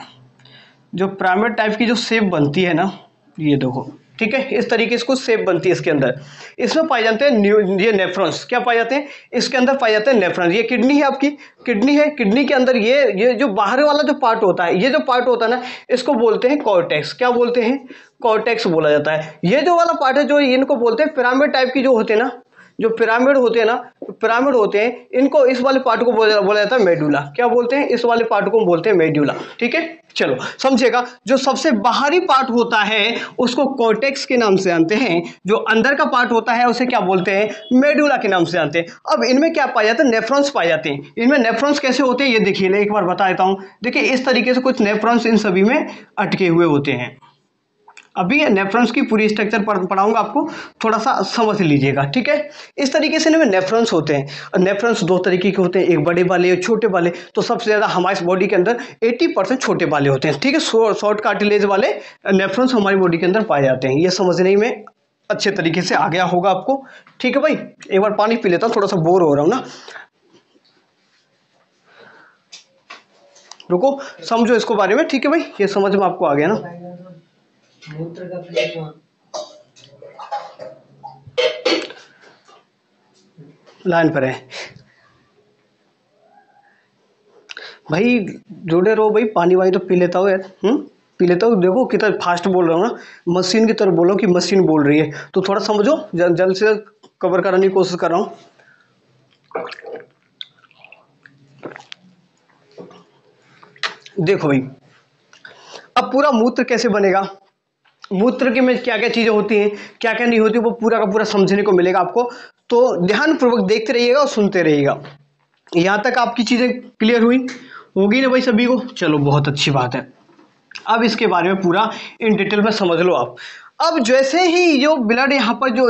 जो पिरामिड टाइप की जो शेप बनती है ना, ये देखो ठीक है, इस तरीके से इसको शेप बनती है इसके अंदर। इसमें पाए जाते हैं ये नेफ्रॉन्स, क्या पाए जाते हैं इसके अंदर पाए जाते हैं नेफ्रॉन्स। ये किडनी है आपकी, किडनी है, किडनी के अंदर ये जो बाहर वाला जो पार्ट होता है, ये जो पार्ट होता है ना, इसको बोलते हैं कॉर्टेक्स। क्या बोलते हैं? कॉर्टेक्स बोला जाता है। ये जो वाला पार्ट है जो इनको बोलते हैं पिरामिड टाइप की जो होते हैं ना, जो पिरामिड होते हैं ना, पिरामिड होते हैं, इनको इस वाले पार्ट को बोला जाता है मेडुला। क्या बोलते हैं? इस वाले पार्ट को बोलते हैं मेडुला। ठीक है, चलो समझिएगा। जो सबसे बाहरी पार्ट होता है उसको कॉर्टेक्स के नाम से जानते हैं, जो अंदर का पार्ट होता है उसे क्या बोलते हैं? मेडुला के नाम से जानते हैं। अब इनमें क्या पाए जाते हैं? नेफ्रॉन्स पाए जाते हैं। इनमें नेफ्रॉन्स कैसे होते हैं ये देखिए, एक बार बता देता हूं। देखिए इस तरीके से कुछ नेफ्रॉन्स इन सभी में अटके हुए होते हैं। अभी नेफ्रॉन्स की पूरी स्ट्रक्चर पढ़ाऊंगा आपको, थोड़ा सा समझ लीजिएगा। ठीक है, इस तरीके से इनमें नेफ्रॉन्स होते हैं। नेफ्रॉन्स दो तरीके के होते हैं, एक बड़े वाले और छोटे वाले। तो सबसे ज़्यादा हमारे बॉडी के अंदर 80% छोटे वाले होते हैं। ठीक है, शॉर्ट कार्टिलेज वाले नेफ्रॉन्स हमारी बॉडी के अंदर पाए जाते हैं। ये समझने में अच्छे तरीके से आ गया होगा आपको। ठीक है भाई, एक बार पानी पी लेता हूँ, थोड़ा सा बोर हो रहा हूँ ना। रुको, समझो इसको बारे में। ठीक है भाई, ये समझ में आपको आ गया ना। मूत्र का लाइन पर है भाई, जुड़े रहो भाई। पानी वानी तो पी लेता हूँ यार, पी लेता हूँ। देखो कितना फास्ट बोल रहा हूँ ना, मशीन की तरह बोलो कि मशीन बोल रही है, तो थोड़ा समझो। जल्द से जल्द कवर कराने की कोशिश कर रहा हूँ। देखो भाई, अब पूरा मूत्र कैसे बनेगा, मूत्र के में क्या क्या चीजें होती हैं, क्या क्या नहीं होती, वो पूरा का पूरा समझने को मिलेगा आपको। तो ध्यानपूर्वक देखते रहिएगा और सुनते रहिएगा। यहां तक आपकी चीजें क्लियर हुई होगी ना भाई सभी को? चलो बहुत अच्छी बात है। अब इसके बारे में पूरा इन डिटेल में समझ लो आप। अब जैसे ही जो ब्लड यहाँ पर जो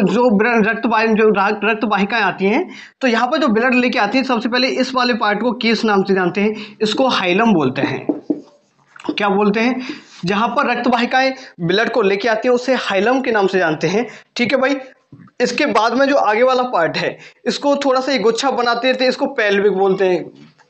रक्त वाहिकाएं आती हैं, तो यहाँ पर जो ब्लड लेके आती है, सबसे पहले इस वाले पार्ट को किस नाम से जानते हैं? इसको हाइलम बोलते हैं। क्या बोलते हैं? जहां पर रक्त वाहिकाएं ब्लड को लेके आती हैं उसे हाइलम के नाम से जानते हैं। ठीक है भाई, इसके बाद में जो आगे वाला पार्ट है, इसको थोड़ा सा गुच्छा बनाते थे, इसको पेल्विक बोलते हैं।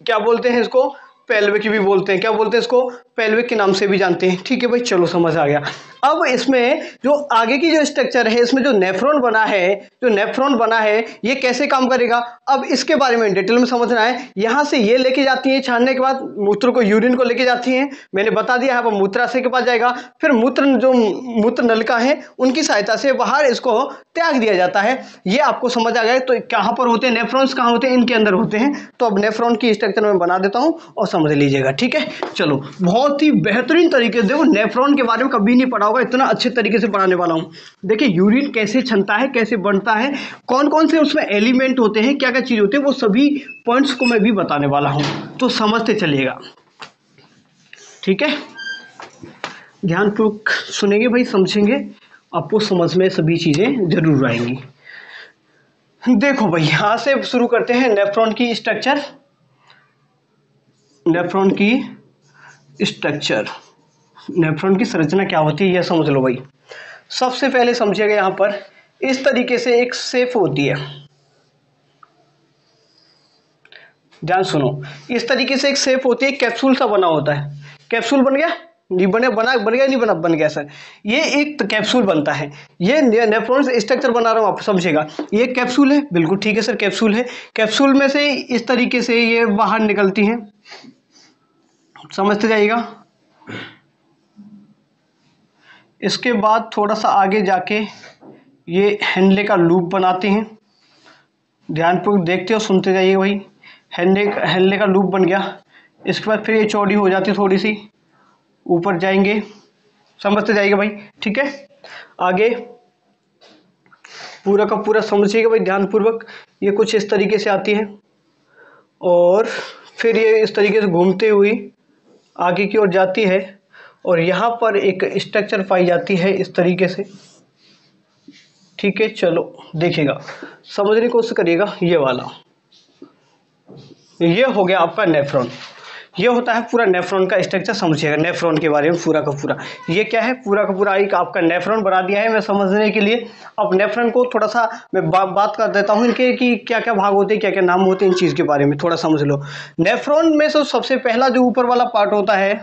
क्या बोलते हैं इसको? पेल्विक भी बोलते हैं। क्या बोलते हैं इसको? पेल्विक के नाम से भी जानते हैं। ठीक है भाई, चलो समझ आ गया। अब इसमें जो आगे की जो स्ट्रक्चर है, इसमें जो नेफ्रॉन बना है, जो नेफ्रॉन बना है, ये कैसे काम करेगा, अब इसके बारे में डिटेल में समझना है। यहां से ये लेके जाती है, छानने के बाद मूत्र को, यूरिन को लेके जाती हैं। मैंने बता दिया है, अब मूत्राशय के पास जाएगा, फिर जो मूत्र नलिका है उनकी सहायता से बाहर इसको त्याग दिया जाता है। ये आपको समझ आ गया। तो कहां पर होते हैं नेफ्रॉन्स, कहां होते हैं? इनके अंदर होते हैं। तो अब नेफ्रॉन की स्ट्रक्चर में बना देता हूं और समझ लीजिएगा। ठीक है, चलो बहुत ही बेहतरीन तरीके से देखो, नेफ्रॉन के बारे में कभी नहीं पढ़ा होगा, इतना अच्छे तरीके से पढ़ाने वाला हूं। देखिए यूरिन कैसे छनता है, कैसे बनता है, कौन कौन से उसमें एलिमेंट होते हैं, क्या क्या चीज होती है, वो सभी पॉइंट्स को मैं भी बताने वाला हूं, तो समझते चलिएगा। ठीक है, ध्यानपूर्वक सुनेंगे भाई, समझेंगे, आपको समझ में सभी चीजें जरूर आएंगी। देखो भाई, यहां से शुरू करते हैं नेफ्रॉन की स्ट्रक्चर। नेफ्रॉन की स्ट्रक्चर, नेफ्रॉन की संरचना क्या होती है यह समझ लो भाई। सबसे पहले समझिएगा, यहां पर इस तरीके से एक शेप होती है। ध्यान सुनो, इस तरीके से एक शेप होती है, कैप्सूल सा बना होता है। कैप्सूल बन गया? नहीं बन गया, नहीं बना, बन गया सर। ये एक कैप्सूल बनता है। ये नेफ्रॉन स्ट्रक्चर बना रहा हूं, आप समझिएगा। ये कैप्सूल है, बिल्कुल ठीक है सर, कैप्सूल है। कैप्सूल में से इस तरीके से ये बाहर निकलती हैं, समझते जाइएगा। इसके बाद थोड़ा सा आगे जाके ये हैंडले का लूप बनाते हैं। ध्यानपूर्वक देखते हो, सुनते जाइए भाई। हैंडले का लूप बन गया। इसके बाद फिर ये चौड़ी हो जाती है, थोड़ी सी ऊपर जाएंगे, समझते जाइएगा भाई। ठीक है, आगे पूरा का पूरा समझिएगा भाई ध्यानपूर्वक। ये कुछ इस तरीके से आती है और फिर ये इस तरीके से घूमते हुई आगे की ओर जाती है और यहाँ पर एक स्ट्रक्चर पाई जाती है इस तरीके से। ठीक है, चलो देखिएगा, समझने की कोशिश करिएगा। ये वाला, ये हो गया आपका नेफ्रॉन। ये होता है पूरा नेफ्रॉन का स्ट्रक्चर, समझिएगा नेफ्रॉन के बारे में पूरा का पूरा। ये क्या है? पूरा का पूरा एक आपका नेफ्रॉन बना दिया है मैं समझने के लिए। अब नेफ्रॉन को थोड़ा सा मैं बात कर देता हूँ इनके, कि क्या क्या भाग होते हैं, क्या क्या नाम होते हैं, इन चीज़ के बारे में थोड़ा समझ लो। नेफ्रॉन में से सबसे पहला जो ऊपर वाला पार्ट होता है,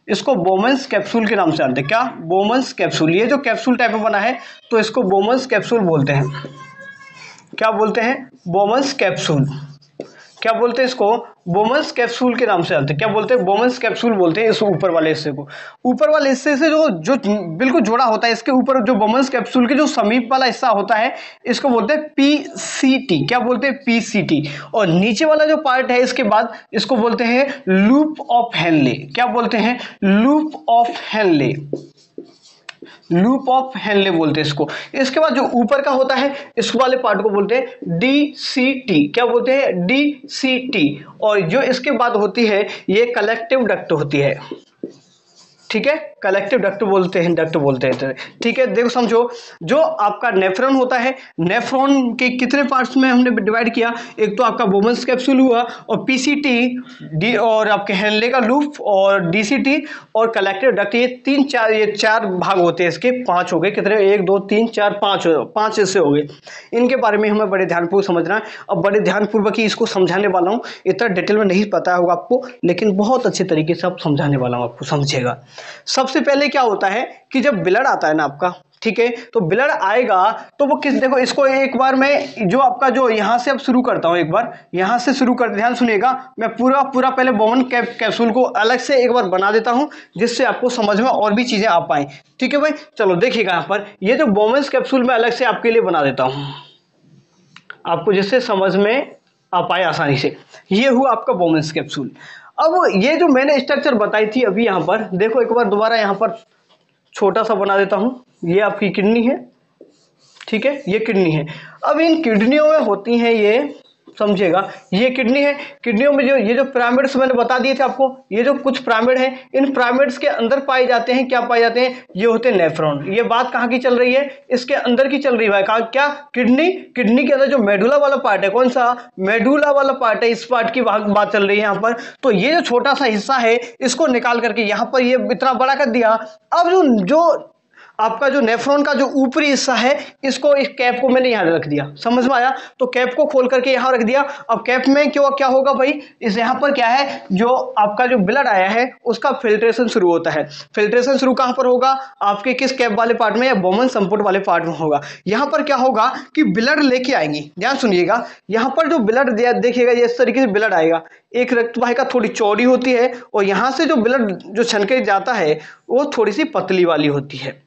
इसको बोमन्स कैप्सूल के नाम से जानते हैं। क्या? Bowman's capsule. ये जो कैप्सूल टाइप में बना है तो इसको बोमन्स कैप्सूल बोलते हैं। क्या बोलते हैं? Bowman's capsule. क्या बोलते हैं इसको? बोमन्स कैप्सूल के नाम से जानते हैं। क्या बोलते हैं? बोमन्स कैप्सूल बोलते हैं इस ऊपर वाले हिस्से को। ऊपर वाले हिस्से से जो जो बिल्कुल जुड़ा होता है, इसके ऊपर जो बोमन्स कैप्सूल के जो समीप वाला हिस्सा होता है इसको बोलते हैं पीसीटी। क्या बोलते हैं? पीसीटी। और नीचे वाला जो पार्ट है इसके बाद इसको बोलते हैं लूप ऑफ हेनले। क्या बोलते हैं? Loop of Henle. Loop of Henle बोलते हैं इसको। इसके बाद जो ऊपर का होता है इस वाले पार्ट को बोलते हैं डीसीटी। क्या बोलते हैं? डीसीटी। और जो इसके बाद होती है ये कलेक्टिव डक्ट होती है। ठीक है, कलेक्टिव डक्ट बोलते हैं। ठीक है, देखो समझो, जो आपका नेफ्रॉन होता है, नेफ्रॉन के कितने पार्ट्स में हमने डिवाइड किया? एक तो आपका बोमन्स कैप्सूल हुआ, और पीसीटी और आपके हेनले का लूप और डीसीटी और कलेक्टिव डक्ट, ये चार भाग होते हैं इसके। 5 हो गए। कितने? 1 2 3 4 5 ऐसे हो गए। इनके बारे में हमें बड़े ध्यानपूर्वक समझना है और बड़े ध्यानपूर्वक ही इसको समझाने वाला हूँ। इतना डिटेल में नहीं पता होगा आपको, लेकिन बहुत अच्छे तरीके से आप समझाने वाला हूँ, आपको समझेगा। सबसे पहले क्या होता है कि जब ब्लड आता है ना आपका, ठीक है, तो ब्लड आएगा तो वो देखो इसको एक बार मैं जो आपका जो यहां से अब शुरू करता हूं, एक बार यहां से शुरू कर, ध्यान सुनिएगा। मैं पूरा पहले बोमन कैप्सूल को अलग से एक बार बना देता हूं जिससे आपको समझ में और भी चीजें आ पाए। ठीक है भाई, चलो देखिएगा यहां पर ये जो बोमन कैप्सूल मैं अलग से आपके लिए बना देता हूं, आपको जिससे समझ में आ पाए आसानी से। ये हुआ आपका बोमन कैप्सूल। अब ये जो मैंने स्ट्रक्चर बताई थी अभी, यहां पर देखो एक बार दोबारा यहां पर छोटा सा बना देता हूं। ये आपकी किडनी है, ठीक है, ये किडनी है। अब इन किडनियों में होती हैं ये, समझिएगा, ये किडनी है। किडनियों में जो ये जो पिरामिड्स मैंने बता दिए थे आपको, ये जो कुछ पिरामिड हैं, इन पिरामिड्स के अंदर पाए जाते हैं, क्या पाए जाते हैं? ये होते हैं नेफ्रॉन। ये बात कहाँ की चल रही है? इसके अंदर की चल रही है। कहाँ? क्या? किडनी के अंदर जो मेडुला वाला पार्ट है, कौन सा? मेडुला वाला पार्ट है, इस पार्ट की बात चल रही है यहाँ पर। तो ये जो छोटा सा हिस्सा है इसको निकाल करके यहाँ पर ये इतना बड़ा कर दिया। अब जो आपका जो नेफ्रॉन का जो ऊपरी हिस्सा है, इसको, इस कैप को मैंने यहां रख दिया। समझ में आया? तो कैप को खोल करके यहां रख दिया। अब कैप में क्या होगा भाई? इस यहां पर क्या है, जो आपका जो ब्लड आया है उसका फिल्ट्रेशन शुरू होता है। फिल्ट्रेशन शुरू कहां पर होगा? आपके किस कैप वाले पार्ट में? या बोमन संपुट वाले पार्ट में होगा। यहां पर क्या होगा कि ब्लड लेके आएंगी, ध्यान सुनिएगा। यहां पर जो ब्लड देखिएगा, इस तरीके से ब्लड आएगा। एक रक्त वाहिका थोड़ी चौड़ी होती है और यहां से जो ब्लड जो छनके जाता है वो थोड़ी सी पतली वाली होती है।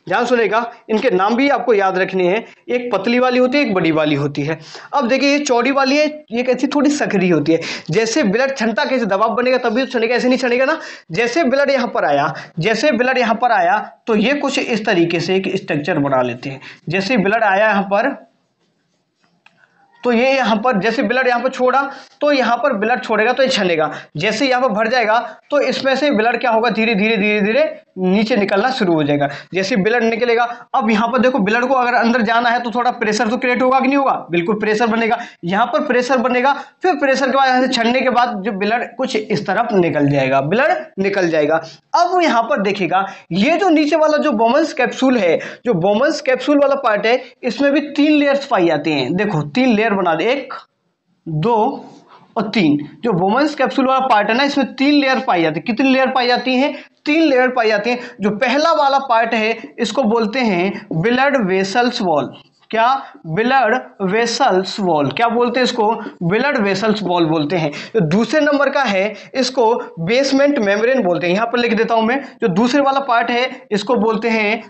ध्यान सुनेगा, इनके नाम भी आपको याद रखने हैं। एक पतली वाली होती है, एक बड़ी वाली होती है। अब देखिए ये चौड़ी वाली है, ये कैसी? थोड़ी सकरी होती है। जैसे ब्लड छनता, कैसे दबाव बनेगा तभी तो छनेगा, ऐसे नहीं छनेगा ना। जैसे ब्लड यहाँ पर आया तो ये कुछ इस तरीके से एक स्ट्रक्चर बना लेते हैं। जैसे ब्लड आया यहाँ पर, तो ये यहाँ पर जैसे ब्लड यहाँ पर छोड़ा तो यहाँ पर ब्लड छोड़ेगा तो ये छनेगा। जैसे यहाँ पर भर जाएगा तो इसमें से ब्लड क्या होगा? धीरे धीरे नीचे निकलना शुरू हो जाएगा। जैसे ब्लड निकलेगा, अब यहाँ पर देखो, ब्लड को अगर अंदर जाना है तो थोड़ा प्रेशर तो क्रिएट होगा कि नहीं होगा? बिल्कुल प्रेशर बनेगा। यहाँ पर प्रेशर बनेगा, फिर प्रेशर के बाद यहाँ से छड़ने के बाद जो ब्लड कुछ इस तरफ निकल जाएगा, ब्लड निकल जाएगा। अब यहाँ पर देखिएगा, ये जो नीचे वाला जो बोमन्स कैप्सूल है, जो बोमन्स कैप्सूल वाला पार्ट है, इसमें भी 3 लेयर्स पाई जाती हैं। देखो 3 लेयर बना दे, 1 2 और 3। जो बोमन्स कैप्सूल वाला पार्ट है ना, इसमें 3 लेयर पाई जाती है। कितनी लेयर पाई जाती हैं? 3 लेयर पाई जाती हैं। जो पहला वाला पार्ट है इसको बोलते हैं ब्लड वेसल्स वॉल। क्या? Blood vessels wall. क्या बोलते हैं इसको? ब्लड वेसल्स वॉल बोलते हैं। जो दूसरे नंबर का है इसको बेसमेंट मेम्ब्रेन बोलते हैं। यहां पर लिख देता हूं मैं, जो दूसरे वाला पार्ट है इसको बोलते हैं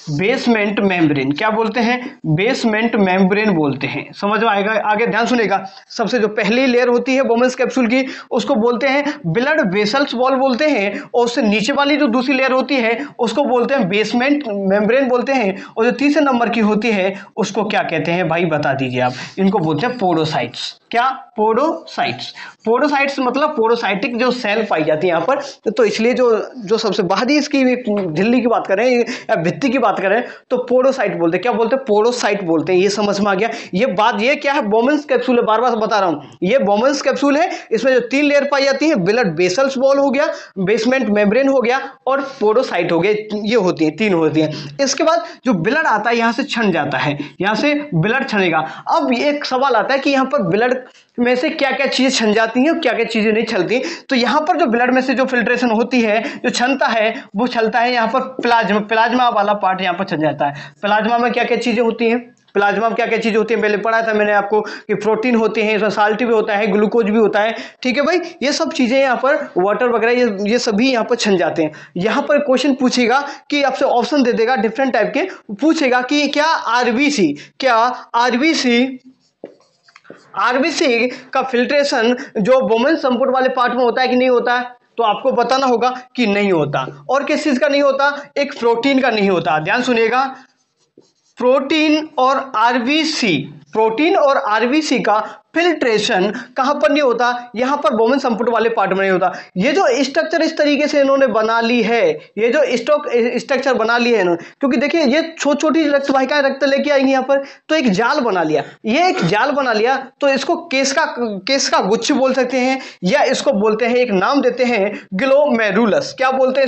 बेसमेंट मेम्ब्रेन। क्या बोलते हैं? बेसमेंट मेम्ब्रेन बोलते हैं। समझ में आएगा? आगे ध्यान सुनेगा। सबसे जो पहली लेयर होती है बोमन्स कैप्सूल की, उसको बोलते हैं ब्लड वेसल्स वॉल बोलते हैं। और उससे नीचे वाली जो दूसरी लेयर होती है उसको बोलते हैं बेसमेंट मेम्ब्रेन बोलते हैं। और जो तीसरे नंबर की होती है उसको क्या कहते हैं भाई? बता दीजिए आप। इनको बोलते हैं पोडोसाइट्स। क्या? पोडोसाइट्स। पोडोसाइट्स मतलब पोडोसाइटिक जो सेल पाई जाती है यहाँ पर। तो इसलिए जो सबसे बाहरी इसकी झिल्ली की बात करें या भित्ति की बात करें तो पोडोसाइट बोलते हैं। क्या बोलते हैं? पोडोसाइट बोलते हैं। ये समझ में आ गया। ये बात, ये क्या है? बोमन्स कैप्सूल है, बार बार बता रहा हूं, ये बोमन्स कैप्सूल है। इसमें जो 3 लेयर पाई जाती है, ब्लड वेसल्स वॉल हो गया, बेसमेंट मेम्ब्रेन हो गया और पोडोसाइट हो गया। ये होती है, 3 होती है। इसके बाद जो ब्लड आता है यहां से छन जाता है, यहां से ब्लड छनेगा। अब एक सवाल आता है कि यहां पर ब्लड में से क्या क्या चीजें छन जाती हैं और क्या क्या चीजें नहीं छलती। तो यहाँ पर जो ब्लड में से जो फिल्ट्रेशन होती है, जो क्षमता है, वो चलता है यहाँ पर प्लाज्मा वाला पार्ट यहाँ पर छन जाता है। प्लाज्मा में क्या क्या चीजें होती हैं, प्लाज्मा में क्या क्या चीजें होती हैं पहले पढ़ा था मैंने आपको कि प्रोटीन होते हैं, इसमें साल्ट भी होता है, ग्लूकोज भी होता है, ठीक है भाई। ये सब चीजें यहाँ पर वाटर वगैरह ये सभी यहाँ पर छन जाते हैं। यहाँ पर क्वेश्चन पूछेगा कि आपसे ऑप्शन दे देगा डिफरेंट टाइप के, पूछेगा कि क्या आरबीसी का फिल्ट्रेशन जो बोमेन संपुट वाले पार्ट में होता है कि नहीं होता है, तो आपको बताना होगा कि नहीं होता। और किस चीज का नहीं होता, एक प्रोटीन का नहीं होता। ध्यान सुनिएगा, प्रोटीन और आरबीसी का फिल्ट्रेशन कहां पर नहीं होता, यहां पर बोमेन संपुट वाले पार्ट में नहीं होता। ये जो स्ट्रक्चर इस तरीके से इन्होंने बना ली है, ये जो स्ट्रक्चर बना ली है इन्होंने, क्योंकि देखिए ये छोटी रक्त वाहिकाएं रक्त लेके आएंगी यहाँ पर, तो एक जाल बना लिया, ये एक जाल बना लिया, तो इसको केस का गुच्छ बोल सकते हैं, या इसको बोलते हैं, एक नाम देते हैं ग्लोमेरुलस। क्या बोलते हैं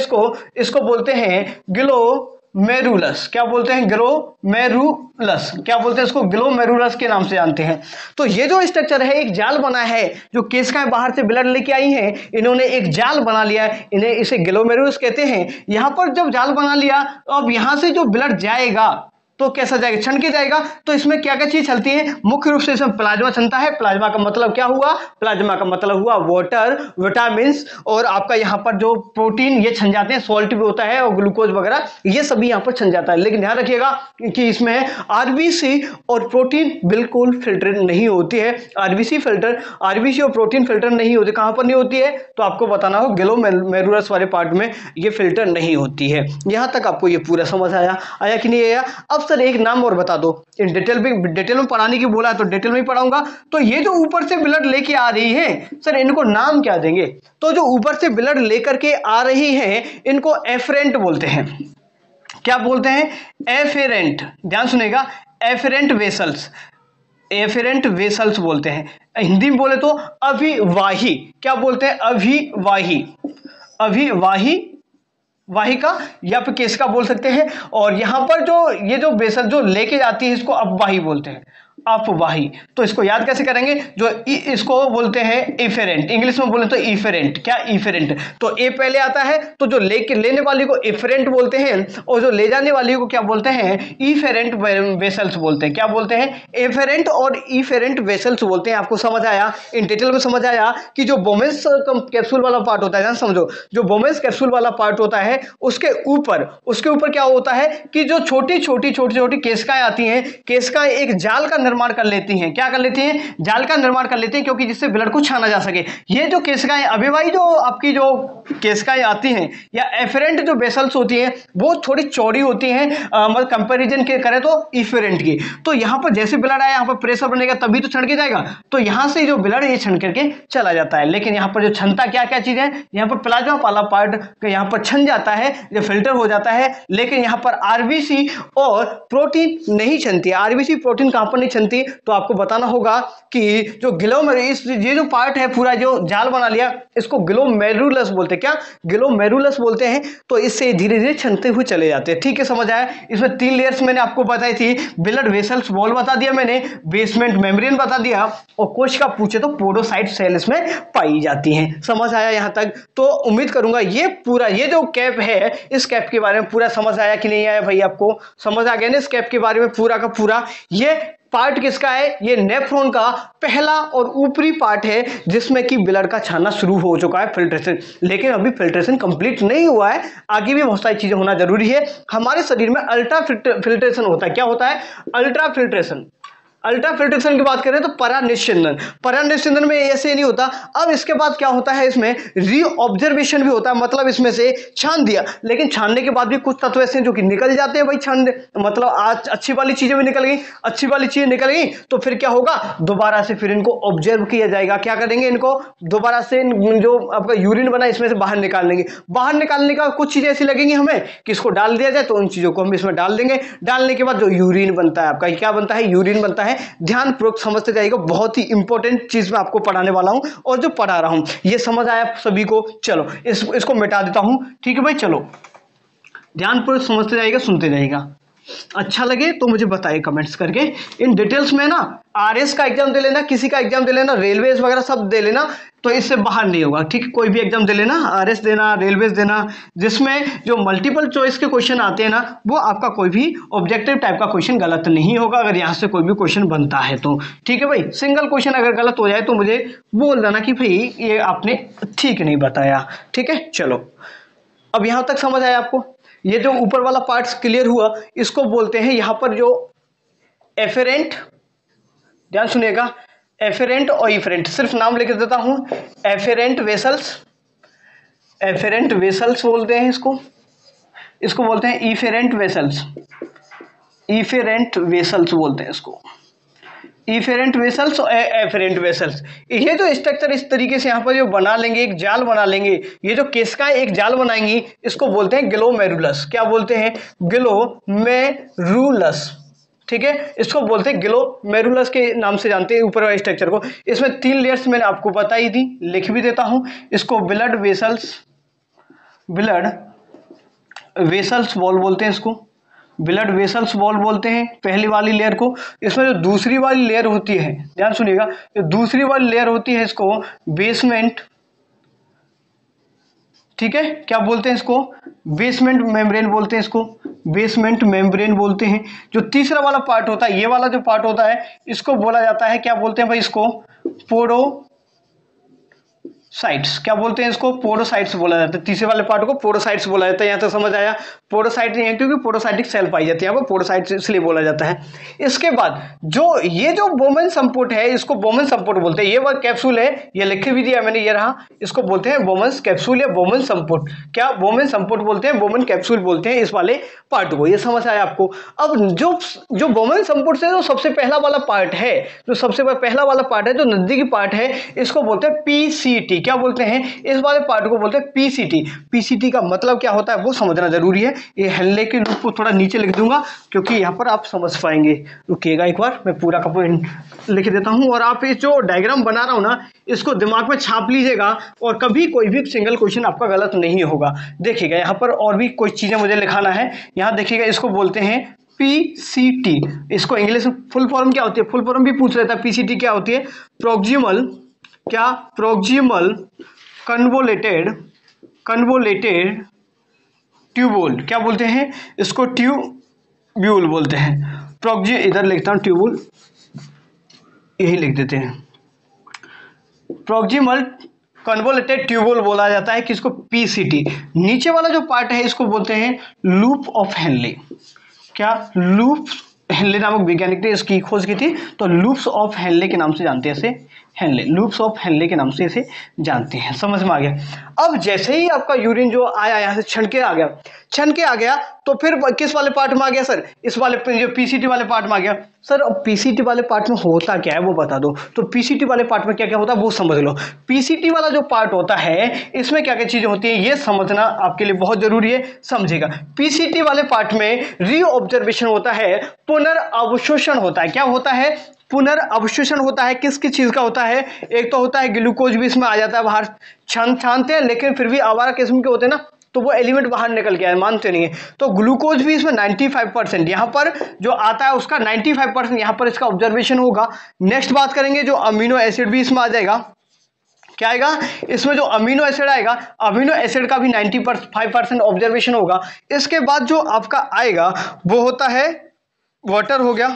इसको बोलते हैं ग्लोमेरुलस। क्या बोलते हैं, ग्लोमेरुलस। क्या बोलते हैं इसको, ग्लोमेरुलस के नाम से जानते हैं। तो ये जो स्ट्रक्चर है एक जाल बना है, जो केशिकाएं बाहर से ब्लड लेके आई हैं, इन्होंने एक जाल बना लिया है, इसे ग्लोमेरुलस कहते हैं। यहां पर जब जाल बना लिया, अब यहां से जो ब्लड जाएगा तो कैसा जाएगा, छन के जाएगा। तो इसमें क्या क्या चीज चलती है, मुख्य रूप से इसमें प्लाज्मा चलता है। प्लाज्मा का मतलब क्या हुआ, प्लाज्मा का मतलब हुआ वाटर, विटामिन, और आपका यहाँ पर जो प्रोटीन ये छन जाते हैं, सॉल्ट भी होता है और ग्लूकोज वगैरह ये सभी यहाँ पर छन जाता है। लेकिन ध्यान रखिएगा कि इसमें आरबीसी और प्रोटीन बिल्कुल फिल्टर नहीं होती है। आरबीसी और प्रोटीन फिल्टर नहीं होती। कहां पर नहीं होती है, तो आपको बताना हो ग्लोमेरुलस वाले पार्ट में ये फिल्टर नहीं होती है। यहां तक आपको ये पूरा समझ आया कि नहीं आया। अब सर एक नाम और बता दो, इन डिटेल में पढ़ाने की बोला तो डिटेल में ही पढ़ाऊंगा। तो ये जो ऊपर से ब्लड लेके आ रही है सर, इनको नाम क्या देंगे, तो जो ऊपर से ब्लड लेकर के आ रही है इनको एफरेंट बोलते हैं। क्या बोलते हैं, एफेरेंट। ध्यान सुनेगा, एफेरेंट वेसल्स बोलते हैं। हिंदी में बोले तो अभिवाही। क्या बोलते हैं, वाहिका या फिर केशिका बोल सकते हैं। और यहां पर ये जो वेसल जो लेके जाती है इसको अपवाही बोलते हैं, अपवाही। तो इसको याद कैसे करेंगे, इसको बोलते हैं इफेरेंट, इंग्लिश में बोले तो इफेरेंट। क्या, इफेरेंट। तो ए पहले आता है, तो जो लेने वाली को इफेरेंट बोलते हैं, और जो ले जाने वाली को क्या बोलते हैं, इफेरेंट वेसल्स बोलते हैं। क्या बोलते हैं, एफेरेंट और इफेरेंट वेसल्स बोलते हैं। आपको समझ आया, इन डिटेल में समझ आया कि जो बोमेन्स कैप्सूल वाला पार्ट होता है, समझो, जो बोमेन्स कैप्सूल वाला पार्ट होता है उसके ऊपर क्या होता है कि जो छोटी छोटी केशिकाएं आती हैं, केशिकाएं एक जाल का निर्माण कर लेती हैं। क्या कर लेती हैं, जाल का निर्माण कर लेती हैं, क्योंकि जिससे ब्लड को छाना जा सके। ये जो केशिकाएं अभिवाही जो आपकी जो केशिकाएं आती हैं या एफेरेंट जो वेसल्स होती हैं वो थोड़ी चौड़ी होती हैं, मतलब कंपैरिजन के करें तो इफेरेंट की। तो यहां पर जैसे ब्लड आया, यहां पर प्रेशर बनेगा तभी तो छन के जाएगा, तो यहां से जो ब्लड ये छन करके चला जाता है। लेकिन यहां पर जो छनता क्या क्या चीज है, यहां पर प्लाज्मा वाला पार्ट यहां पर छन जाता है, जो फिल्टर हो जाता है। लेकिन यहां पर आरबीसी और प्रोटीन नहीं छनती। आरबीसी प्रोटीन कहां पर नहीं छनती, तो आपको बताना होगा कि जो ग्लोमेरुलस, ये जो पार्ट है पूरा जो जाल बना लिया, इसको ग्लोमेरुलस बोलते हैं। क्या, ग्लोमेरुलस बोलते हैं। तो इससे धीरे धीरे छनते हुए चले जाते हैं। ठीक है, समझ आया। इसमें 3 लेयर्स मैंने आपको बताई थी, ब्लड वेसल्स वॉल बता दिया मैंने, बेसमेंट मेम्ब्रेन बता दिया, और कोशिका पूछे तो पोडोसाइट सेल इसमें पाई जाती हैं। समझ आया यहां तक। तो उम्मीद करूंगा ये पूरा ये जो कैप है, इस कैप के बारे में पूरा समझ आया कि नहीं आया भाई, आपको समझ आ गया ना इस कैप के बारे में पूरा का पूरा। ये पार्ट किसका है, ये नेफ्रॉन का पहला और ऊपरी पार्ट है, जिसमें कि ब्लड का छाना शुरू हो चुका है, फिल्ट्रेशन। लेकिन अभी फिल्ट्रेशन कंप्लीट नहीं हुआ है, आगे भी बहुत सारी चीजें होना जरूरी है। हमारे शरीर में अल्ट्रा फिल्ट्रेशन होता है। क्या होता है, अल्ट्रा फिल्ट्रेशन। अल्ट्रा फिल्ट्रेशन की बात करें तो परानिस्यंदन में ऐसे नहीं होता। अब इसके बाद क्या होता है, इसमें रीऑब्जर्वेशन भी होता है, मतलब इसमें से छान दिया, लेकिन छानने के बाद भी कुछ तत्व ऐसे हैं जो कि निकल जाते हैं भाई, मतलब आज अच्छी वाली चीजें भी निकल गई, तो फिर क्या होगा, दोबारा से फिर इनको ऑब्जर्व किया जाएगा। क्या करेंगे, इनको दोबारा से जो आपका यूरिन बना इसमें से बाहर निकालेंगे। बाहर निकालने का कुछ चीजें ऐसी लगेंगी हमें कि इसको डाल दिया जाए, तो उन चीजों को हम इसमें डाल देंगे। डालने के बाद जो यूरिन बनता है आपका, क्या बनता है, यूरिन बनता है। ध्यानपूर्वक समझते जाइएगा, बहुत ही इंपॉर्टेंट चीज मैं आपको पढ़ाने वाला हूं, और जो पढ़ा रहा हूं ये समझ आया सभी को। चलो इसको मिटा देता हूं, ठीक है भाई। चलो ध्यानपूर्वक समझते जाइएगा, सुनते जाइएगा। अच्छा लगे तो मुझे बताइए कमेंट्स करके। इन डिटेल्स में ना आरएस का एग्जाम दे लेना, किसी का एग्जाम दे लेना, रेलवेज वगैरह सब दे लेना, तो इससे बाहर नहीं होगा, ठीक है। कोई भी एग्जाम दे लेना, आरएस देना, रेलवेज देना, जिसमें जो मल्टीपल चॉइस के क्वेश्चन आते हैं ना, वो आपका कोई भी ऑब्जेक्टिव टाइप का क्वेश्चन गलत नहीं होगा अगर यहाँ से कोई भी क्वेश्चन बनता है तो, ठीक है भाई। सिंगल क्वेश्चन अगर गलत हो जाए तो मुझे बोल देना कि भाई ये आपने ठीक नहीं बताया, ठीक है। चलो अब यहां तक समझ आया आपको। ये जो ऊपर वाला पार्ट्स क्लियर हुआ, इसको बोलते हैं यहां पर जो एफेरेंट, ध्यान सुनिएगा, एफेरेंट और इफेरेंट, सिर्फ नाम लिख देता हूं, एफेरेंट वेसल्स, एफेरेंट वेसल्स बोलते हैं इसको, इसको बोलते हैं इफेरेंट वेसल्स, इफेरेंट वेसल्स बोलते हैं इसको, इफेरेंट वेसल्स और एफेरेंट वेसल्स। ये जो स्ट्रक्चर इस तरीके से यहाँ पर जो बना लेंगे, एक जाल बना लेंगे, ये जो केशिकाएं एक जाल बनाएंगी, इसको बोलते हैं ग्लोमेरुलस। क्या बोलते हैं? ग्लोमेरुलस, ठीक है, इसको बोलते हैं ग्लोमेरुलस के नाम से जानते हैं ऊपर वाले स्ट्रक्चर को। इसमें 3 लेयर्स मैंने आपको बताई थी, लिख भी देता हूं इसको। Blood vessels, blood vessels wall बोलते हैं इसको, ब्लड वेसल्स वॉल बोलते हैं पहली वाली लेयर को। इसमें जो दूसरी वाली लेयर होती है, ध्यान सुनिएगा, जो दूसरी वाली लेयर होती है इसको बेसमेंट, ठीक है, क्या बोलते हैं इसको? बेसमेंट मेम्ब्रेन बोलते हैं इसको, बेसमेंट मेम्ब्रेन बोलते हैं। जो तीसरा वाला पार्ट होता है, ये वाला जो पार्ट होता है, इसको बोला जाता है, क्या बोलते हैं भाई इसको? पोरोसाइट्स। क्या बोलते हैं इसको? पोरोसाइट्स बोला जाता है। तीसरे वाले पार्ट को पोरोसाइट्स बोला जाता है। यहां तक समझ आया? पोरोसाइट नहीं है क्योंकि पोरोसाइटिक सेल पाई जाती है, यहाँ पर पोरोसाइट्स इसलिए बोला जाता है। इसके बाद जो ये जो बोमेन संपुट है, इसको बोमेन संपुट बोलते हैं। ये वह कैप्सूल है, ये लिख भी दिया मैंने, ये रहा, इसको बोलते हैं बोमेन्स कैप्सूल या बोमेन संपुट। क्या? बोमेन संपुट बोलते हैं, बोमेन कैप्सूल बोलते हैं इस वाले पार्ट को। ये समझ आया आपको? अब जो बोमेन संपुट से जो सबसे पहला वाला पार्ट है, जो सबसे पहला वाला पार्ट है, जो नजदीकी पार्ट है, इसको बोलते हैं पीसीटी। क्या बोलते हैं? इस वाले पार्ट को बोलते हैं पीसीटी। पीसीटी का मतलब क्या होता है वो समझना जरूरी है। ये हेनले के लूप को थोड़ा नीचे लिख दूंगा क्योंकि यहां पर आप समझ पाएंगे। रुकिएगा एक बार, मैं पूरा का पूरा लिख देता हूं, और आप ये जो डायग्राम बना रहा हूं ना, इसको दिमाग में छाप लीजिएगा, और कभी कोई भी सिंगल क्वेश्चन आपका गलत नहीं होगा। देखिएगा यहां पर और भी कुछ चीजें मुझे लिखाना है। यहां देखिएगा, इसको बोलते हैं पीसीटी। इसको इंग्लिश में फुल फॉर्म क्या होती है? फुल फॉर्म भी पूछ लेता है। पीसीटी क्या होती है? प्रोक्सिमल, क्या? Proximal convoluted tubule. क्या बोलते हैं इसको? ट्यूब्यूल बोलते हैं। इधर लिखता हूं ट्यूबुल, यही लिख देते हैं। प्रोक्सिमल कन्वोलेटेड ट्यूबुल बोला जाता है किसको? पीसीटी। नीचे वाला जो पार्ट है इसको बोलते हैं लूप ऑफ हेनले। क्या? लूप हेनले नामक वैज्ञानिक ने इसकी खोज की थी, तो लूप्स ऑफ हेनले के नाम से जानते हैं इसे, हेनले, लूप्स ऑफ हेनले के नाम से इसे जानते हैं। समझ में आ गया? अब जैसे ही आपका यूरिन जो आया यहां से छन के आ गया, तो फिर किस वाले पार्ट में आ गया सर? इस वाले जो पीसीटी वाले पार्ट में आ गया। सर अब पीसीटी वाले पार्ट में होता क्या है वो बता दो। तो पीसीटी वाले पार्ट में क्या क्या होता है वो समझ लो। पीसीटी वाला जो पार्ट होता है, इसमें क्या क्या चीजें होती है ये समझना आपके लिए बहुत जरूरी है, समझेगा। पीसीटी वाले पार्ट में रीऑब्जर्वेशन होता है, पुनर्अवशोषण होता है। क्या होता है? पुनर्अवशोषण होता है। किस किस चीज का होता है? एक तो होता है ग्लूकोज भी इसमें आ जाता है बाहर, छानते हैं लेकिन फिर भी आवारा किस्म के होते हैं ना, तो वो एलिमेंट बाहर निकल गया है, मानते नहीं है। तो ग्लूकोज भी इसमें 95% यहां पर जो आता है उसका 95% यहां पर इसका ऑब्जर्वेशन होगा। नेक्स्ट बात करेंगे, जो अमीनो एसिड भी इसमें आ जाएगा। क्या आएगा इसमें? जो अमीनो एसिड आएगा, अमीनो एसिड का भी 95% ऑब्जर्वेशन होगा। इसके बाद जो आपका आएगा वो होता है वाटर हो गया,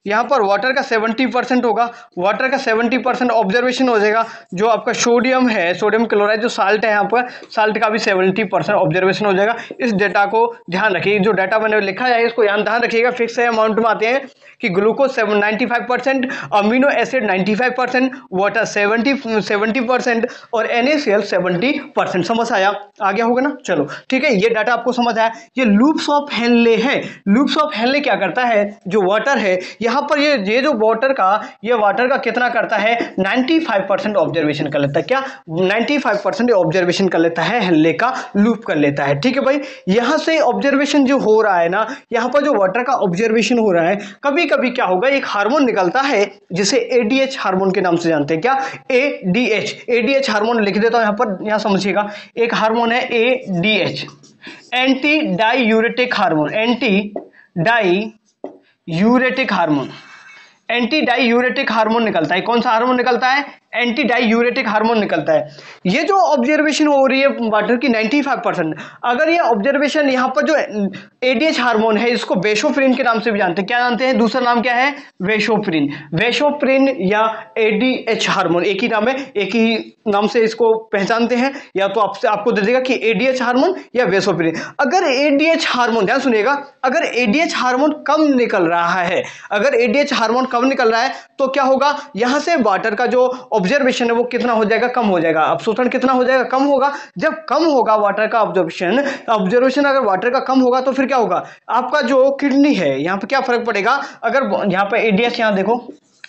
यहाँ पर वाटर का 70% होगा, वाटर का 70% ऑब्जर्वेशन हो जाएगा। जो आपका सोडियम है, सोडियम क्लोराइड जो साल्ट है, यहाँ पर साल्ट का भी 70% ऑब्जर्वेशन हो जाएगा। इस डेटा को ध्यान रखिए, जो डेटा मैंने लिखा है इसको ध्यान रखिएगा। फिक्स अमाउंट में आते हैं कि ग्लूकोज 95%, अमीनो एसिड 95%, वाटर 70% और NaCl 70%। समझ आया? आ गया होगा ना? चलो ठीक है, ये डाटा आपको समझ आया। ये लूप्स ऑफ हेनले है। लूप्स ऑफ हेनले क्या करता है? जो वाटर है यहाँ पर, ये जो वाटर का कितना करता है? 95% ऑब्जर्वेशन कर लेता है। क्या? 95% ऑब्जर्वेशन कर लेता है, हेनले का लूप कर लेता है। ठीक है भाई, यहां से ऑब्जर्वेशन जो हो रहा है ना, यहाँ पर जो वाटर का ऑब्जर्वेशन हो रहा है, कभी कभी क्या होगा, एक हार्मोन निकलता है जिसे ADH हार्मोन के नाम से जानते हैं। क्या? ADH हार्मोन लिख देता हूं यहाँ पर, यहाँ समझिएगा। एक हार्मोन है ADH, anti diuretic hormone, anti diuretic hormone, anti diuretic hormone निकलता है। कौन सा हार्मोन निकलता है? एंटी डाई यूरेटिक हार्मोन निकलता है। ये जो ऑब्जर्वेशन हो रही है वाटर की 95%, अगर ये ऑब्जर्वेशन यहाँ पर जो एडीएच हार्मोन है, इसको वेशोप्रिन के नाम से भी जानते हैं। क्या जानते हैं? दूसरा नाम क्या है? वेशोप्रिन। वेशोप्रिन या एडीएच हार्मोन एक ही नाम है, एक ही नाम से इसको पहचानते हैं। या तो आपको दे देगा कि एडीएच हार्मोन या वेशोप्रिन। अगर एडीएच हार्मोन, ध्यान सुनिएगा, अगर एडीएच हार्मोन कम निकल रहा है, अगर एडीएच हार्मोन कम निकल रहा है तो क्या होगा? यहां से वाटर का जो ऑब्जर्वेशन है वो कितना हो जाएगा? कम हो जाएगा। अवशोषण कितना हो जाएगा? कम होगा। जब कम होगा वाटर का ऑब्जर्वेशन अगर वाटर का कम होगा तो फिर क्या होगा? आपका जो किडनी है यहां पे क्या फर्क पड़ेगा? अगर यहां पे एडीएच, यहां देखो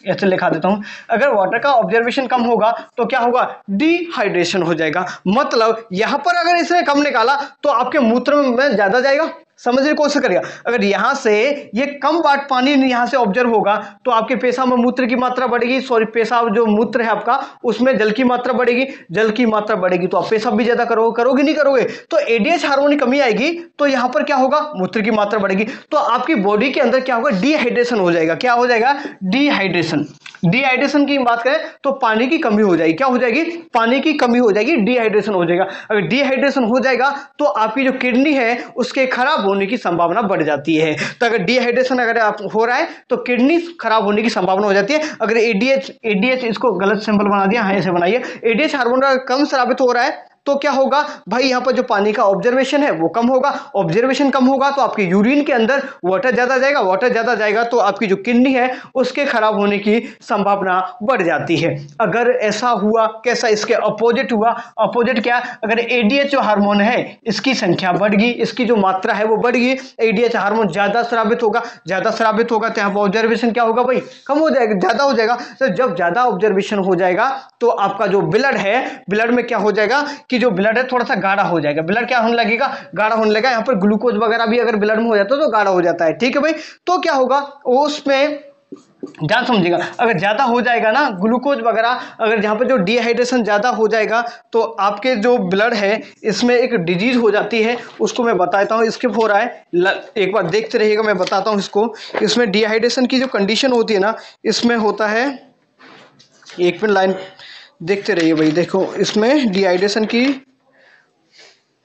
ऐसे लिखा देता हूं, अगर वाटर का ऑब्जर्वेशन कम होगा तो क्या होगा? डिहाइड्रेशन हो जाएगा। मतलब यहां पर अगर इसने कम निकाला तो आपके मूत्र में ज्यादा जाएगा। समझने की कोशिश करिएगा। अगर यहां से ये कम वाट पानी यहां से ऑब्जर्व होगा तो आपके पेशाब में मूत्र की मात्रा बढ़ेगी, सॉरी पेशाब जो मूत्र है आपका उसमें जल की मात्रा बढ़ेगी, जल की मात्रा बढ़ेगी तो आप पेशाब भी ज्यादा करोगे नहीं करोगे? तो एडीएच हार्मोन की कमी आएगी तो यहां पर क्या होगा? मूत्र की मात्रा बढ़ेगी तो आपकी बॉडी के अंदर क्या होगा? डिहाइड्रेशन हो जाएगा। क्या हो जाएगा? डिहाइड्रेशन। डिहाइड्रेशन की बात करें तो पानी की कमी हो जाएगी। क्या हो जाएगी? पानी की कमी हो जाएगी, डिहाइड्रेशन हो जाएगा। अगर डिहाइड्रेशन हो जाएगा तो आपकी जो किडनी है उसके खराब होने की संभावना बढ़ जाती है। तो अगर डिहाइड्रेशन अगर आप हो रहा है तो किडनी खराब होने की संभावना हो जाती है। अगर एडीएच इसको गलत सिंबल बना दिया, हाँ ऐसे बनाइए, एडीएच हार्मोन कम स्रावित हो रहा है तो क्या होगा भाई? यहां पर जो पानी का ऑब्जर्वेशन है वो कम होगा। ऑब्जर्वेशन कम होगा तो आपके यूरिन के अंदर वाटर ज्यादा जाएगा। वाटर ज्यादा जाएगा तो आपकी जो किडनी है उसके खराब होने की संभावना बढ़ जाती है। अगर ऐसा हुआ, कैसा? इसके अपोजिट हुआ। अपोजिट क्या? अगर एडीएच जो हार्मोन है इसकी संख्या बढ़ गई, इसकी जो मात्रा है वो बढ़ गई, एडीएच हार्मोन ज्यादा स्रावित होगा। ज्यादा स्रावित होगा तो यहाँ पर ऑब्जर्वेशन क्या होगा भाई? कम हो जाएगा, ज्यादा हो जाएगा। तो जब ज्यादा ऑब्जर्वेशन हो जाएगा तो आपका जो ब्लड है, ब्लड में क्या हो जाएगा कि जो ब्लड है थोड़ा सा गाढ़ा हो जाएगा। ब्लड क्या होने लगेगा? गाढ़ा होने लगेगा। यहाँ पर ग्लूकोज वगैरह भी अगर ब्लड में हो जाता है तो गाढ़ा हो जाता है। ठीक है भाई? तो क्या होगा उसमें, ध्यान समझिएगा, अगर ज्यादा हो जाएगा ना ग्लूकोज वगैरह, अगर जहां पर जो डिहाइड्रेशन ज्यादा हो जाएगा तो आपके जो ब्लड है इसमें एक डिजीज हो जाती है। उसको मैं बताता हूँ, स्किप हो रहा है, एक बार देखते रहिएगा, मैं बताता हूँ इसको। इसमें डिहाइड्रेशन की जो कंडीशन होती है ना, इसमें होता है, एक मिनट लाइन देखते रहिए भाई। देखो इसमें डिहाइड्रेशन की,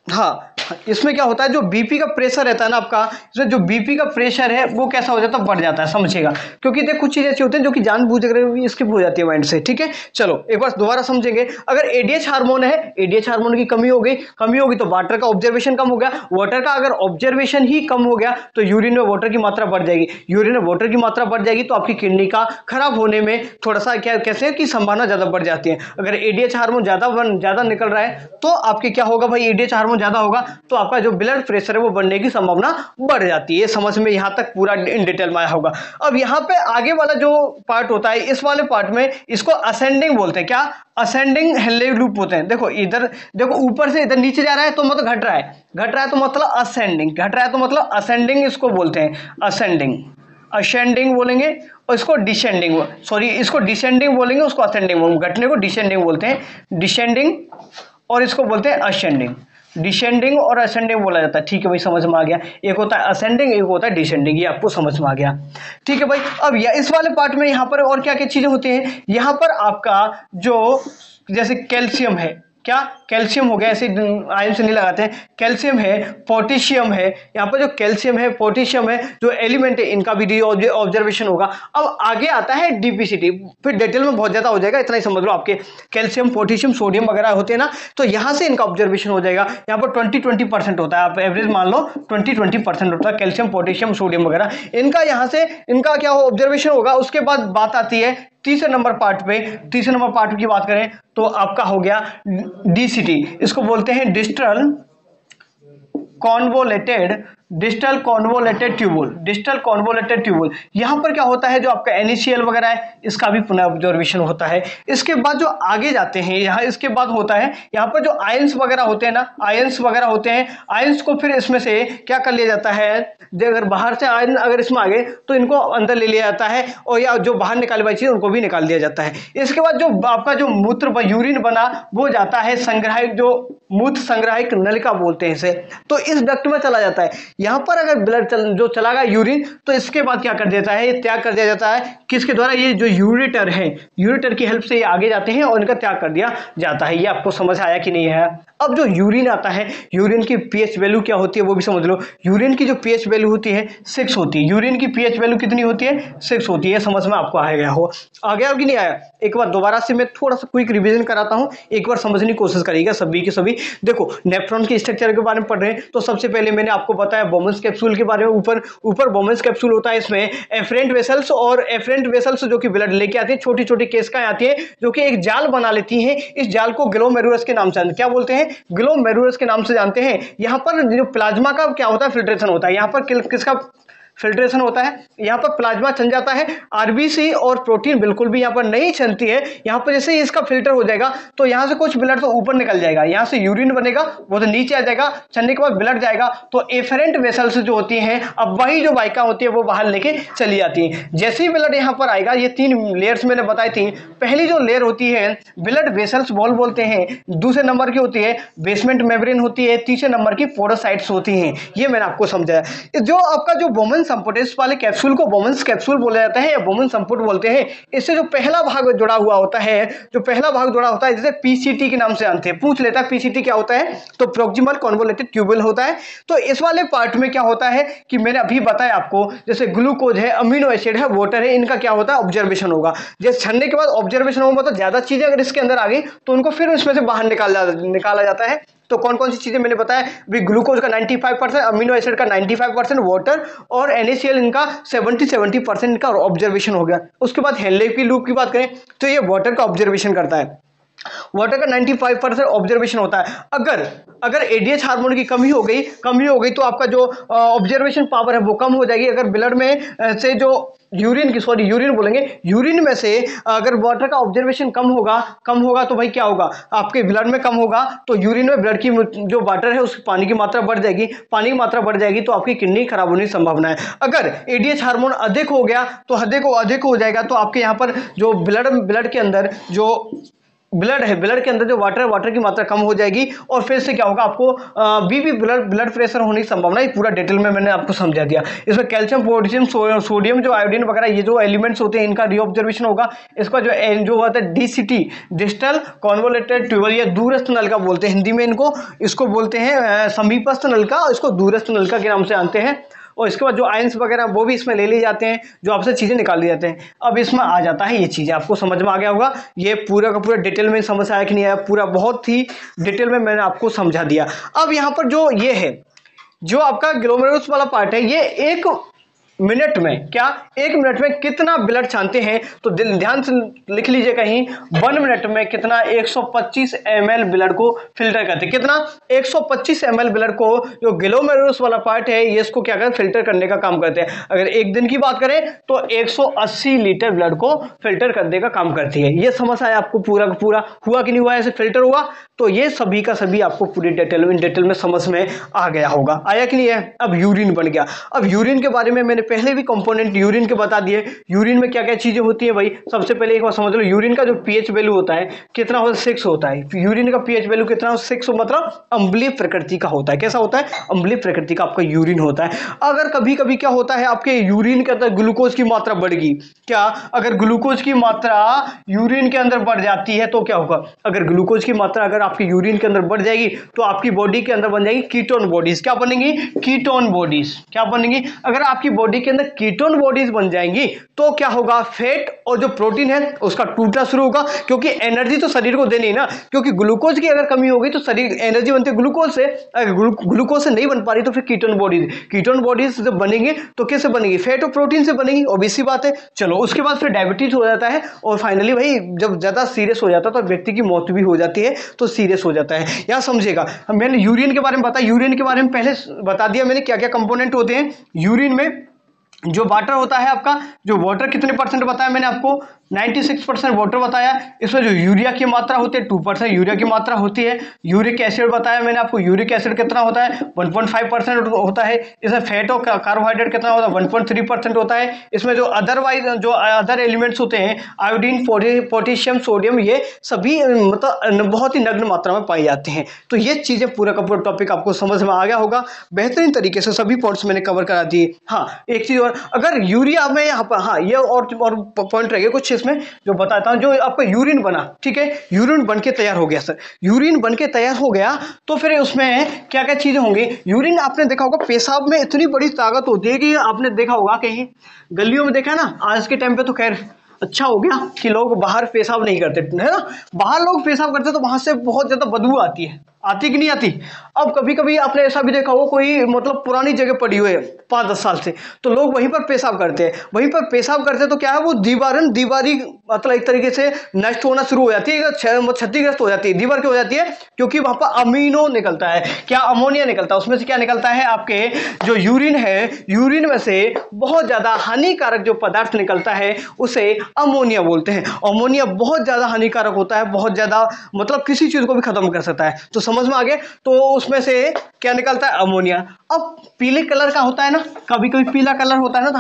हाँ इसमें क्या होता है, जो बीपी का प्रेशर रहता है ना आपका, इसमें जो बीपी का प्रेशर है वो कैसा हो जाता है? बढ़ जाता है। समझिएगा, क्योंकि देख कुछ चीजें ऐसी होती हैं जो कि जानबूझ कर स्किप हो जाती है माइंड से। ठीक है, चलो एक बार दोबारा समझेंगे। अगर एडीएच हार्मोन है, एडीएच हार्मोन की कमी हो गई, कमी होगी तो वाटर का ऑब्जर्वेशन कम हो गया। वाटर का अगर ऑब्जर्वेशन ही कम हो गया तो यूरिन में वाटर की मात्रा बढ़ जाएगी। यूरिन में वाटर की मात्रा बढ़ जाएगी तो आपकी किडनी का खराब होने में थोड़ा सा क्या कैसे है कि संभावना ज्यादा बढ़ जाती है। अगर एडीएच हार्मोन ज्यादा निकल रहा है तो आपके क्या होगा भाई? एडीएच हार्मोन ज्यादा होगा तो आपका जो ब्लड प्रेशर है वो बढ़ने की संभावना बढ़ जाती है। समझ में यहां तक पूरा इन डिटेल में आया होगा। अब यहां पे आगे वाला जो पार्ट होता है, इस वाले पार्ट में इसको असेंडिंग बोलते हैं। क्या? असेंडिंग हेनले लूप होते हैं। देखो इधर देखो, ऊपर से इधर नीचे जा रहा है तो मतलब घट रहा है, घट रहा है तो मतलब असेंडिंग, घट रहा है तो मतलब असेंडिंग इसको बोलते हैं। असेंडिंग, असेंडिंग बोलेंगे और इसको डिसेंडिंग, सॉरी इसको डिसेंडिंग बोलेंगे, उसको असेंडिंग, घटने को डिसेंडिंग बोलते हैं, डिसेंडिंग, और इसको बोलते हैं असेंडिंग। डिसेंडिंग और असेंडिंग बोला जाता है। ठीक है भाई, समझ में आ गया। एक होता है असेंडिंग, एक होता है डिसेंडिंग, ये आपको समझ में आ गया। ठीक है भाई, अब इस वाले पार्ट में यहाँ पर और क्या क्या चीजें होती हैं? यहाँ पर आपका जो जैसे कैल्शियम है, क्या कैल्शियम हो गया, ऐसे आयन से नहीं लगाते हैं, कैल्शियम है, पोटेशियम है। यहाँ पर जो कैल्शियम है, पोटेशियम है, जो एलिमेंट है, इनका भी ऑब्जर्वेशन होगा। अब आगे आता है डीपीसीटी, फिर डिटेल में बहुत ज्यादा हो जाएगा, इतना ही समझ लो। आपके कैल्शियम, पोटेशियम, सोडियम वगैरह होते हैं ना, तो यहाँ से इनका ऑब्जर्वेशन हो जाएगा। यहाँ पर 20-20% होता है, आप एवरेज मान लो 20-20% होता है कैल्शियम, पोटेशियम, सोडियम वगैरह। इनका यहाँ से इनका क्या हो ऑब्जर्वेशन होगा। उसके बाद बात आती है तीसरे नंबर पार्ट पे। तीसरे नंबर पार्ट की बात करें तो आपका हो गया डीसीटी, इसको बोलते हैं distal convoluted, distal convoluted tubule, distal convoluted tubule. यहां पर क्या होता है, जो आपका एनएसीएल वगैरह है इसका भी पुनः ऑब्जर्वेशन होता है। इसके बाद जो आगे जाते हैं यहाँ, इसके बाद होता है यहाँ पर जो आयंस वगैरह होते हैं ना, आयंस वगैरह होते हैं, आयंस को फिर इसमें से क्या कर लिया जाता है, अगर बाहर से आयन अगर इसमें आ गए तो इनको अंदर ले लिया जाता है, और या जो बाहर निकाली हुई चीज उनको भी निकाल दिया जाता है। इसके बाद जो आपका जो मूत्र यूरिन बना वो जाता है संग्राहक, जो मूत्र संग्राहक नलिका बोलते हैं इसे, तो इस डक्ट में चला जाता है। यहाँ पर अगर ब्लड जो चला गया यूरिन, तो इसके बाद क्या कर देता है, ये त्याग कर दिया जाता है किसके द्वारा, ये जो यूरेटर है, यूरेटर की हेल्प से ये आगे जाते हैं और इनका त्याग कर दिया जाता है। ये आपको समझ आया कि नहीं है। अब जो यूरिन आता है, यूरिन की पीएच वैल्यू क्या होती है वो भी समझ लो। यूरिन की जो पीएच वैल्यू होती है 6 होती है। यूरिन की पीएच वैल्यू कितनी होती है, 6 होती है। समझ में आपको आ गया हो, आ गया हो कि नहीं आया। एक बार दोबारा से मैं थोड़ा सा क्विक रिवीजन कराता हूं, एक बार समझने की कोशिश करिएगा सभी के सभी। देखो नेफ्रॉन के स्ट्रक्चर के बारे में पढ़ रहे हैं, तो सबसे पहले मैंने आपको बताया बोमेंस कैप्सूल के बारे में। ऊपर बोमेंस कैप्सूल होता है, इसमें एफरेंट वेसल्स, और एफरेंट वेसल्स जो कि ब्लड लेके आती है, छोटी छोटी केशिकाएं आती है जो कि एक जाल बना लेती हैं। इस जाल को ग्लोमेरुलस के नाम से क्या बोलते हैं, ग्लोमेरुलस के नाम से जानते हैं। यहाँ पर जो प्लाज्मा का क्या होता है, फिल्ट्रेशन होता है। यहाँ पर किसका फिल्ट्रेशन होता है, यहाँ पर प्लाज्मा छन जाता है। आरबीसी और प्रोटीन बिल्कुल भी यहाँ पर नहीं छनती है। यहाँ पर जैसे ही इसका फिल्टर हो जाएगा तो यहाँ से कुछ ब्लड तो ऊपर निकल जाएगा, यहाँ से यूरिन बनेगा वो तो नीचे आ जाएगा, छनने के बाद ब्लड जाएगा तो एफरेंट वेसल्स जो होती हैं, अब वही जो वाहिका होती है वो बाहर लेके चली जाती है। जैसे ही ब्लड यहाँ पर आएगा, ये 3 लेयर्स मैंने बताई थी। पहली जो लेयर होती है ब्लड वेसल्स वॉल बोलते हैं, दूसरे नंबर की होती है बेसमेंट मेम्ब्रेन होती है, तीसरे नंबर की पोरोसाइट्स होती हैं। ये मैंने आपको समझाया। जो आपका जो बोमेन संपुट, इस वाले कैप्सूल को बोमेंस कैप्सूल बोला जाता है या बोमेन संपुट बोलते हैं। इससे जो पहला भाग जुड़ा हुआ होता है, जो पहला भाग जुड़ा होता है, जैसे पीसीटी के नाम से जानते हैं, पूछ लेता है पीसीटी क्या होता है, तो प्रोक्सिमल कन्वोल्यूटेड ट्यूबुल होता है। तो इस वाले पार्ट में क्या होता है कि मैंने अभी बताया आपको, जैसे ग्लूकोज है, अमीनो एसिड है, वाटर है, इनका क्या होता है, ऑब्जर्वेशन होगा। जैसे छनने के बाद ऑब्जर्वेशन होगा, मतलब ज्यादा चीजें अगर इसके अंदर आ गई तो उनको फिर इसमें से बाहर निकाला जाता है। तो कौन कौन सी चीजें मैंने बताया भी, ग्लूकोज का 95%, अमीनो एसिड का 95%, वाटर और NaCl इनका 70% इनका ऑब्जर्वेशन हो गया। उसके बाद हेनले की लूप की बात करें तो ये वाटर का ऑब्जर्वेशन करता है, वाटर का 95% ऑब्जर्वेशन होता है। अगर एडीएच हार्मोन की कमी हो गई तो आपका जो ऑब्जर्वेशन पावर है वो कम हो जाएगी। अगर ब्लड में से जो यूरिन में से अगर वाटर का ऑब्जर्वेशन कम होगा तो भाई क्या होगा, आपके ब्लड में कम होगा तो यूरिन में ब्लड की जो वाटर है उस पानी की मात्रा बढ़ जाएगी, तो आपकी किडनी खराब होने की संभावना है। अगर एडीएच हार्मोन अधिक हो गया तो अधिक हो जाएगा तो आपके यहाँ पर जो ब्लड के अंदर जो ब्लड के अंदर जो वाटर है, वाटर की मात्रा कम हो जाएगी और फिर से क्या होगा, आपको बीपी ब्लड प्रेशर होने की संभावना है। पूरा डिटेल में मैंने आपको समझा दिया। इसमें कैल्शियम, पोटेशियम, सोडियम, जो आयोडीन वगैरह ये जो एलिमेंट्स होते हैं इनका रीऑब्जर्वेशन होगा। इसका जो होता है DCT, डिस्टल कन्वोल्यूटेड ट्यूबल, या दूरस्थ नलिका बोलते हैं हिंदी में इसको बोलते हैं समीपस्थ नलिका, इसको दूरस्थ नलिका के नाम से जानते हैं। और इसके बाद जो आयंस वगैरह वो भी इसमें ले ली जाते हैं, जो आपसे चीज़ें निकाल ली जाते हैं। अब इसमें आ जाता है ये चीज़ें, आपको समझ में आ गया होगा। ये पूरा का पूरा डिटेल में समझ आया कि नहीं आया, पूरा बहुत ही डिटेल में मैंने आपको समझा दिया। अब यहाँ पर जो ये है, जो आपका ग्लोमेरुलस वाला पार्ट है, ये 1 मिनट में कितना ब्लड छानते हैं, तो ध्यान से लिख लीजिए कहीं, 1 मिनट में कितना, 125 ml ब्लड को फिल्टर करते हैं। कितना, 125 ml ब्लड को जो ग्लोमेरुलस वाला पार्ट है ये इसको क्या करते हैं, फिल्टर करने का काम करते हैं। अगर एक दिन की बात करें तो 180 लीटर ब्लड को फिल्टर करने का काम करती है। ये समझ आया आपको पूरा का पूरा, हुआ कि नहीं हुआ, ऐसे फिल्टर हुआ तो ये सभी का सभी आपको पूरी डिटेल में समझ में आ गया होगा। आया कि नहीं है। अब यूरिन बन गया। अब यूरिन के बारे में मैंने पहले भी कंपोनेंट यूरिन के बता दिए। यूरिन में क्या क्या चीजें होती है भाई, सबसे पहले एक बार समझ लो, यूरिन का जो पीएच वैल्यू होता है कितना होता है, 6 होता है। यूरिन का पीएच वैल्यू कितना, 6, मतलब अम्लीय प्रकृति का होता है। कैसा होता है, अम्लीय प्रकृति का आपका यूरिन होता है। अगर कभी कभी क्या होता है, आपके यूरिन के अंदर ग्लूकोज की मात्रा बढ़ गई, क्या, अगर ग्लूकोज की मात्रा यूरिन के अंदर बढ़ जाती है तो क्या होगा, अगर ग्लूकोज की मात्रा अगर आपकी यूरिन के अंदर बढ़ जाएगी तो आपकी बॉडी के अंदर बन जाएगी कीटोन बॉडीज। क्या बनेंगी, कीटोन बॉडीज। क्या बनेंगी, अगर आपकी बॉडी के अंदर कीटोन बॉडीज बन जाएंगी तो क्या होगा, फैट और जो प्रोटीन है उसका टूटना शुरू होगा, क्योंकि एनर्जी तो शरीर को देनी है ना, क्योंकि ग्लूकोज की अगर कमी होगी तो शरीर एनर्जी बनती है ग्लूकोज से, अगर ग्लूकोज से नहीं बन पा रही तो फिर कीटोन बॉडीज जब बनेंगे तो कैसे बनेगी, फैट और प्रोटीन से बनेगी, ऑब्वियस सी बात है। चलो उसके बाद फिर डायबिटीज हो जाता है और फाइनली भाई जब ज्यादा सीरियस हो जाता है तो व्यक्ति की मौत भी हो जाती है, तो सीरियस हो जाता है। यहां समझेगा, मैंने यूरिन के बारे में बताया, यूरिन के बारे में पहले बता दिया मैंने क्या क्या कंपोनेंट होते हैं यूरिन में। जो वाटर होता है आपका, जो वाटर कितने % बताया मैंने आपको, 96% वाटर बताया। इसमें जो यूरिया की मात्रा होती है 2% यूरिया की मात्रा होती है। यूरिक एसिड बताया मैंने आपको, यूरिक एसिड कितना होता है 1.5% होता है। इसमें फैट और कार्बोहाइड्रेट कितना होता है 1.3% होता है। इसमें जो अदरवाइज जो अदर एलिमेंट्स होते हैं आयोडीन, पोटेशियम, सोडियम, ये सभी मतलब बहुत ही नग्न मात्रा में पाई जाते हैं। तो ये चीजें पूरा का पूरा टॉपिक आपको समझ में आ गया होगा बेहतरीन तरीके से, सभी पॉइंट्स मैंने कवर करा दिए। हाँ एक चीज और, अगर यूरिया में यहाँ पर, हाँ ये और पॉइंट रहेगा कुछ इसमें जो बताता हूँ। जो आपका यूरिन बना, ठीक है, यूरिन बन के तैयार हो गया सर, यूरिन बन के तैयार हो गया तो फिर उसमें क्या क्या चीजें होंगी। यूरिन आपने देखा होगा पेशाब में इतनी बड़ी ताकत होती है कि आपने देखा होगा कहीं गलियों में देखा है ना। आज के टाइम पे तो खैर अच्छा हो गया कि लोग बाहर पेशाब नहीं करते है ना, बाहर लोग पेशाब करते तो वहां से बहुत ज्यादा बदबू आती है, आती कि नहीं आती। अब कभी कभी आपने ऐसा भी देखा हो कोई मतलब पुरानी जगह पड़ी हुई है 5-10 साल से, तो लोग वहीं पर पेशाब करते हैं, वहीं पर पेशाब करते हैं तो क्या है वो दीवारी मतलब एक तरीके से नष्ट होना शुरू हो जाती है, क्षतिग्रस्त हो जाती है। दीवार क्यों हो जाती है? क्योंकि वहां पर अमीनो निकलता है, क्या अमोनिया निकलता है, उसमें से क्या निकलता है आपके जो यूरिन है, यूरिन में से बहुत ज्यादा हानिकारक जो पदार्थ निकलता है उसे अमोनिया बोलते हैं। अमोनिया बहुत ज्यादा हानिकारक होता है, बहुत ज्यादा मतलब किसी चीज को भी खत्म कर सकता है। तो समझ में आ गया, तो उसमें से क्या निकलता है अमोनिया। अब पीले कलर का होता है ना, कभी कभी पीला कलर होता है ना, तो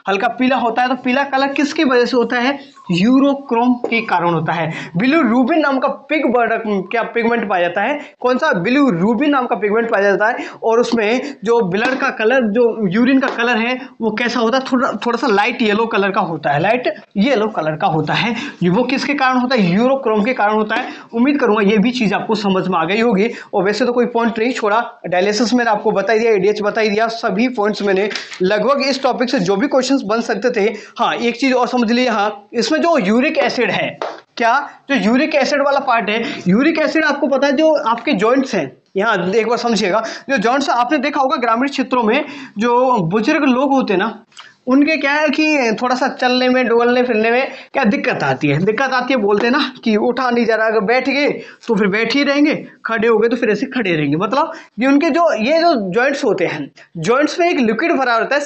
हल्का पीला होता है। तो पीला कलर किसकी वजह से होता है? यूरोक्रोम के कारण होता है। बिलिरुबिन नाम का क्या पिगमेंट पाया जाता है, कौन सा? बिलिरुबिन नाम का पिगमेंट पाया जाता है। और उसमें जो ब्लड का कलर, जो यूरिन का कलर है वो कैसा होता है? थोड़ा सा लाइट येलो कलर का होता है, लाइट येलो कलर का होता है। वो किसके कारण होता है? यूरोक्रोम के कारण होता है। उम्मीद करूंगा ये भी चीज आपको समझ में आ गई होगी। और वैसे तो कोई पॉइंट नहीं छोड़ा, डायलिसिस मैंने आपको बता दिया, एडीएच बता दिया, सभी पॉइंट्स मैंने लगभग इस टॉपिक से जो भी क्वेश्चंस बन सकते थे। हाँ एक चीज और समझ लीजिए, हाँ इसमें जो यूरिक एसिड है, क्या जो यूरिक एसिड वाला पार्ट है, यूरिक एसिड आपको पता है जो आपके जॉइंट्स हैं, यहाँ एक बार समझिएगा, जो जॉइंट्स आपने देखा होगा ग्रामीण क्षेत्रों में जो बुजुर्ग लोग होते हैं ना, उनके क्या है कि थोड़ा सा चलने में, डोलने फिरने में क्या दिक्कत आती है, बोलते हैं ना कि उठा नहीं जा रहा, अगर बैठ गए तो फिर बैठ ही रहेंगे, खड़े हो गए तो फिर ऐसे खड़े रहेंगे। मतलब ये उनके जो ये जो जॉइंट्स होते हैं, जॉइंट्स में एक लिक्विड भरा रहता है,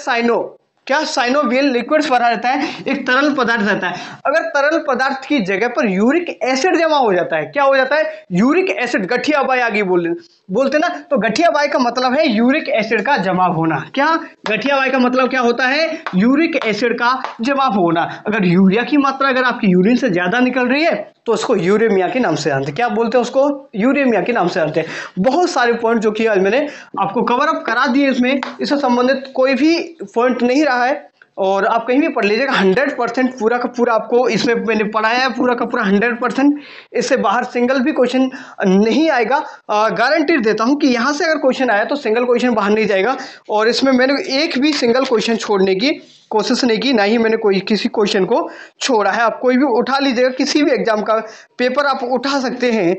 साइनोवियल लिक्विड्स भरा रहता है, एक तरल पदार्थ रहता है। अगर तरल पदार्थ की जगह पर यूरिक एसिड जमा हो जाता है, क्या हो जाता है? यूरिक एसिड, गठिया बाई आगे बोलते ना, तो गठिया बाई का मतलब है यूरिक एसिड का जमा होना। क्या गठिया बाई का मतलब क्या होता है? यूरिक एसिड का जमा होना। अगर यूरिया की मात्रा अगर आपकी यूरिन से ज्यादा निकल रही है तो उसको यूरेमिया के नाम से जानते हैं। क्या बोलते हैं उसको? यूरेमिया के नाम से जानते हैं। बहुत सारे पॉइंट जो कि आज मैंने आपको कवर अप करा दिए, इसमें इससे संबंधित कोई भी पॉइंट नहीं रहा है। और आप कहीं भी पढ़ लीजिएगा 100% पूरा का पूरा आपको इसमें मैंने पढ़ाया है, पूरा का पूरा 100%। इससे बाहर सिंगल भी क्वेश्चन नहीं आएगा, गारंटी देता हूं कि यहां से अगर क्वेश्चन आया तो सिंगल क्वेश्चन बाहर नहीं जाएगा। और इसमें मैंने एक भी सिंगल क्वेश्चन छोड़ने की कोशिश नहीं की, ना ही मैंने कोई किसी क्वेश्चन को छोड़ा है। आप कोई भी उठा लीजिएगा, किसी भी एग्जाम का पेपर आप उठा सकते हैं,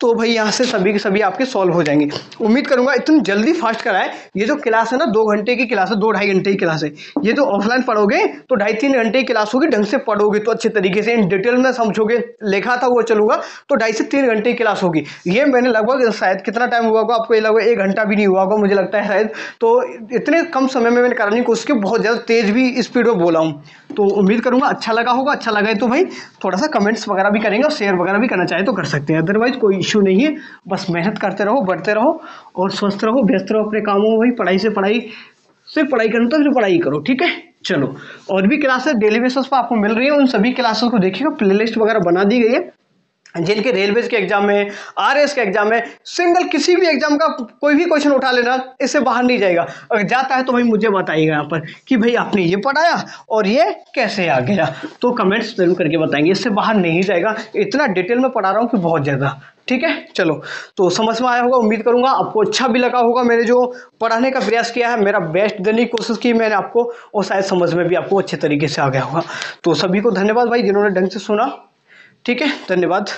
तो भाई यहाँ से सभी के सभी आपके सॉल्व हो जाएंगे। उम्मीद करूंगा इतनी जल्दी फास्ट कराए। ये जो क्लास है ना 2 घंटे की क्लास है, 2-2.5 घंटे की क्लास है। ये तो ऑफलाइन पढ़ोगे तो 2.5-3 घंटे की क्लास होगी, ढंग से पढ़ोगे तो अच्छे तरीके से इन डिटेल में समझोगे, लिखा था वो चलूंगा तो 2.5 से 3 घंटे की क्लास होगी। ये मैंने लगभग शायद कितना टाइम हुआ होगा आपको? ये लगभग 1 घंटा भी नहीं हुआ होगा मुझे लगता है शायद। तो इतने कम समय में मैंने कराने की कोशिश की, बहुत ज़्यादा तेज भी स्पीड में बोला हूँ। तो उम्मीद करूंगा अच्छा लगा होगा। अच्छा लगा है तो भाई थोड़ा सा कमेंट्स वगैरह भी करेंगे और शेयर वगैरह भी करना चाहे तो कर सकते हैं, अदरवाइज कोई इशू नहीं है। बस मेहनत करते रहो, बढ़ते रहो और स्वस्थ रहो, व्यस्त रहो अपने कामों में। भाई पढ़ाई से पढ़ाई करना तो फिर पढ़ाई करो, ठीक है। चलो, और भी क्लासेस डेली बेसिस पर आपको मिल रही है, उन सभी क्लासेस को देखिएगा, प्लेलिस्ट वगैरह बना दी गई है। जिनके रेलवेज के एग्जाम में, आरएस के एग्जाम में, सिंगल किसी भी एग्जाम का कोई भी क्वेश्चन उठा लेना, इससे बाहर नहीं जाएगा। अगर जाता है तो भाई मुझे बताइएगा यहाँ पर कि भाई आपने ये पढ़ाया और ये कैसे आ गया, तो कमेंट्स जरूर करके बताएंगे। इससे बाहर नहीं जाएगा, इतना डिटेल में पढ़ा रहा हूँ कि बहुत ज़्यादा, ठीक है। चलो, तो समझ में आया होगा, उम्मीद करूंगा आपको अच्छा भी लगा होगा। मैंने जो पढ़ाने का प्रयास किया है, मेरा बेस्ट देने की कोशिश की मैंने आपको, और शायद समझ में भी आपको अच्छे तरीके से आ गया होगा। तो सभी को धन्यवाद भाई जिन्होंने ढंग से सुना, ठीक है, धन्यवाद।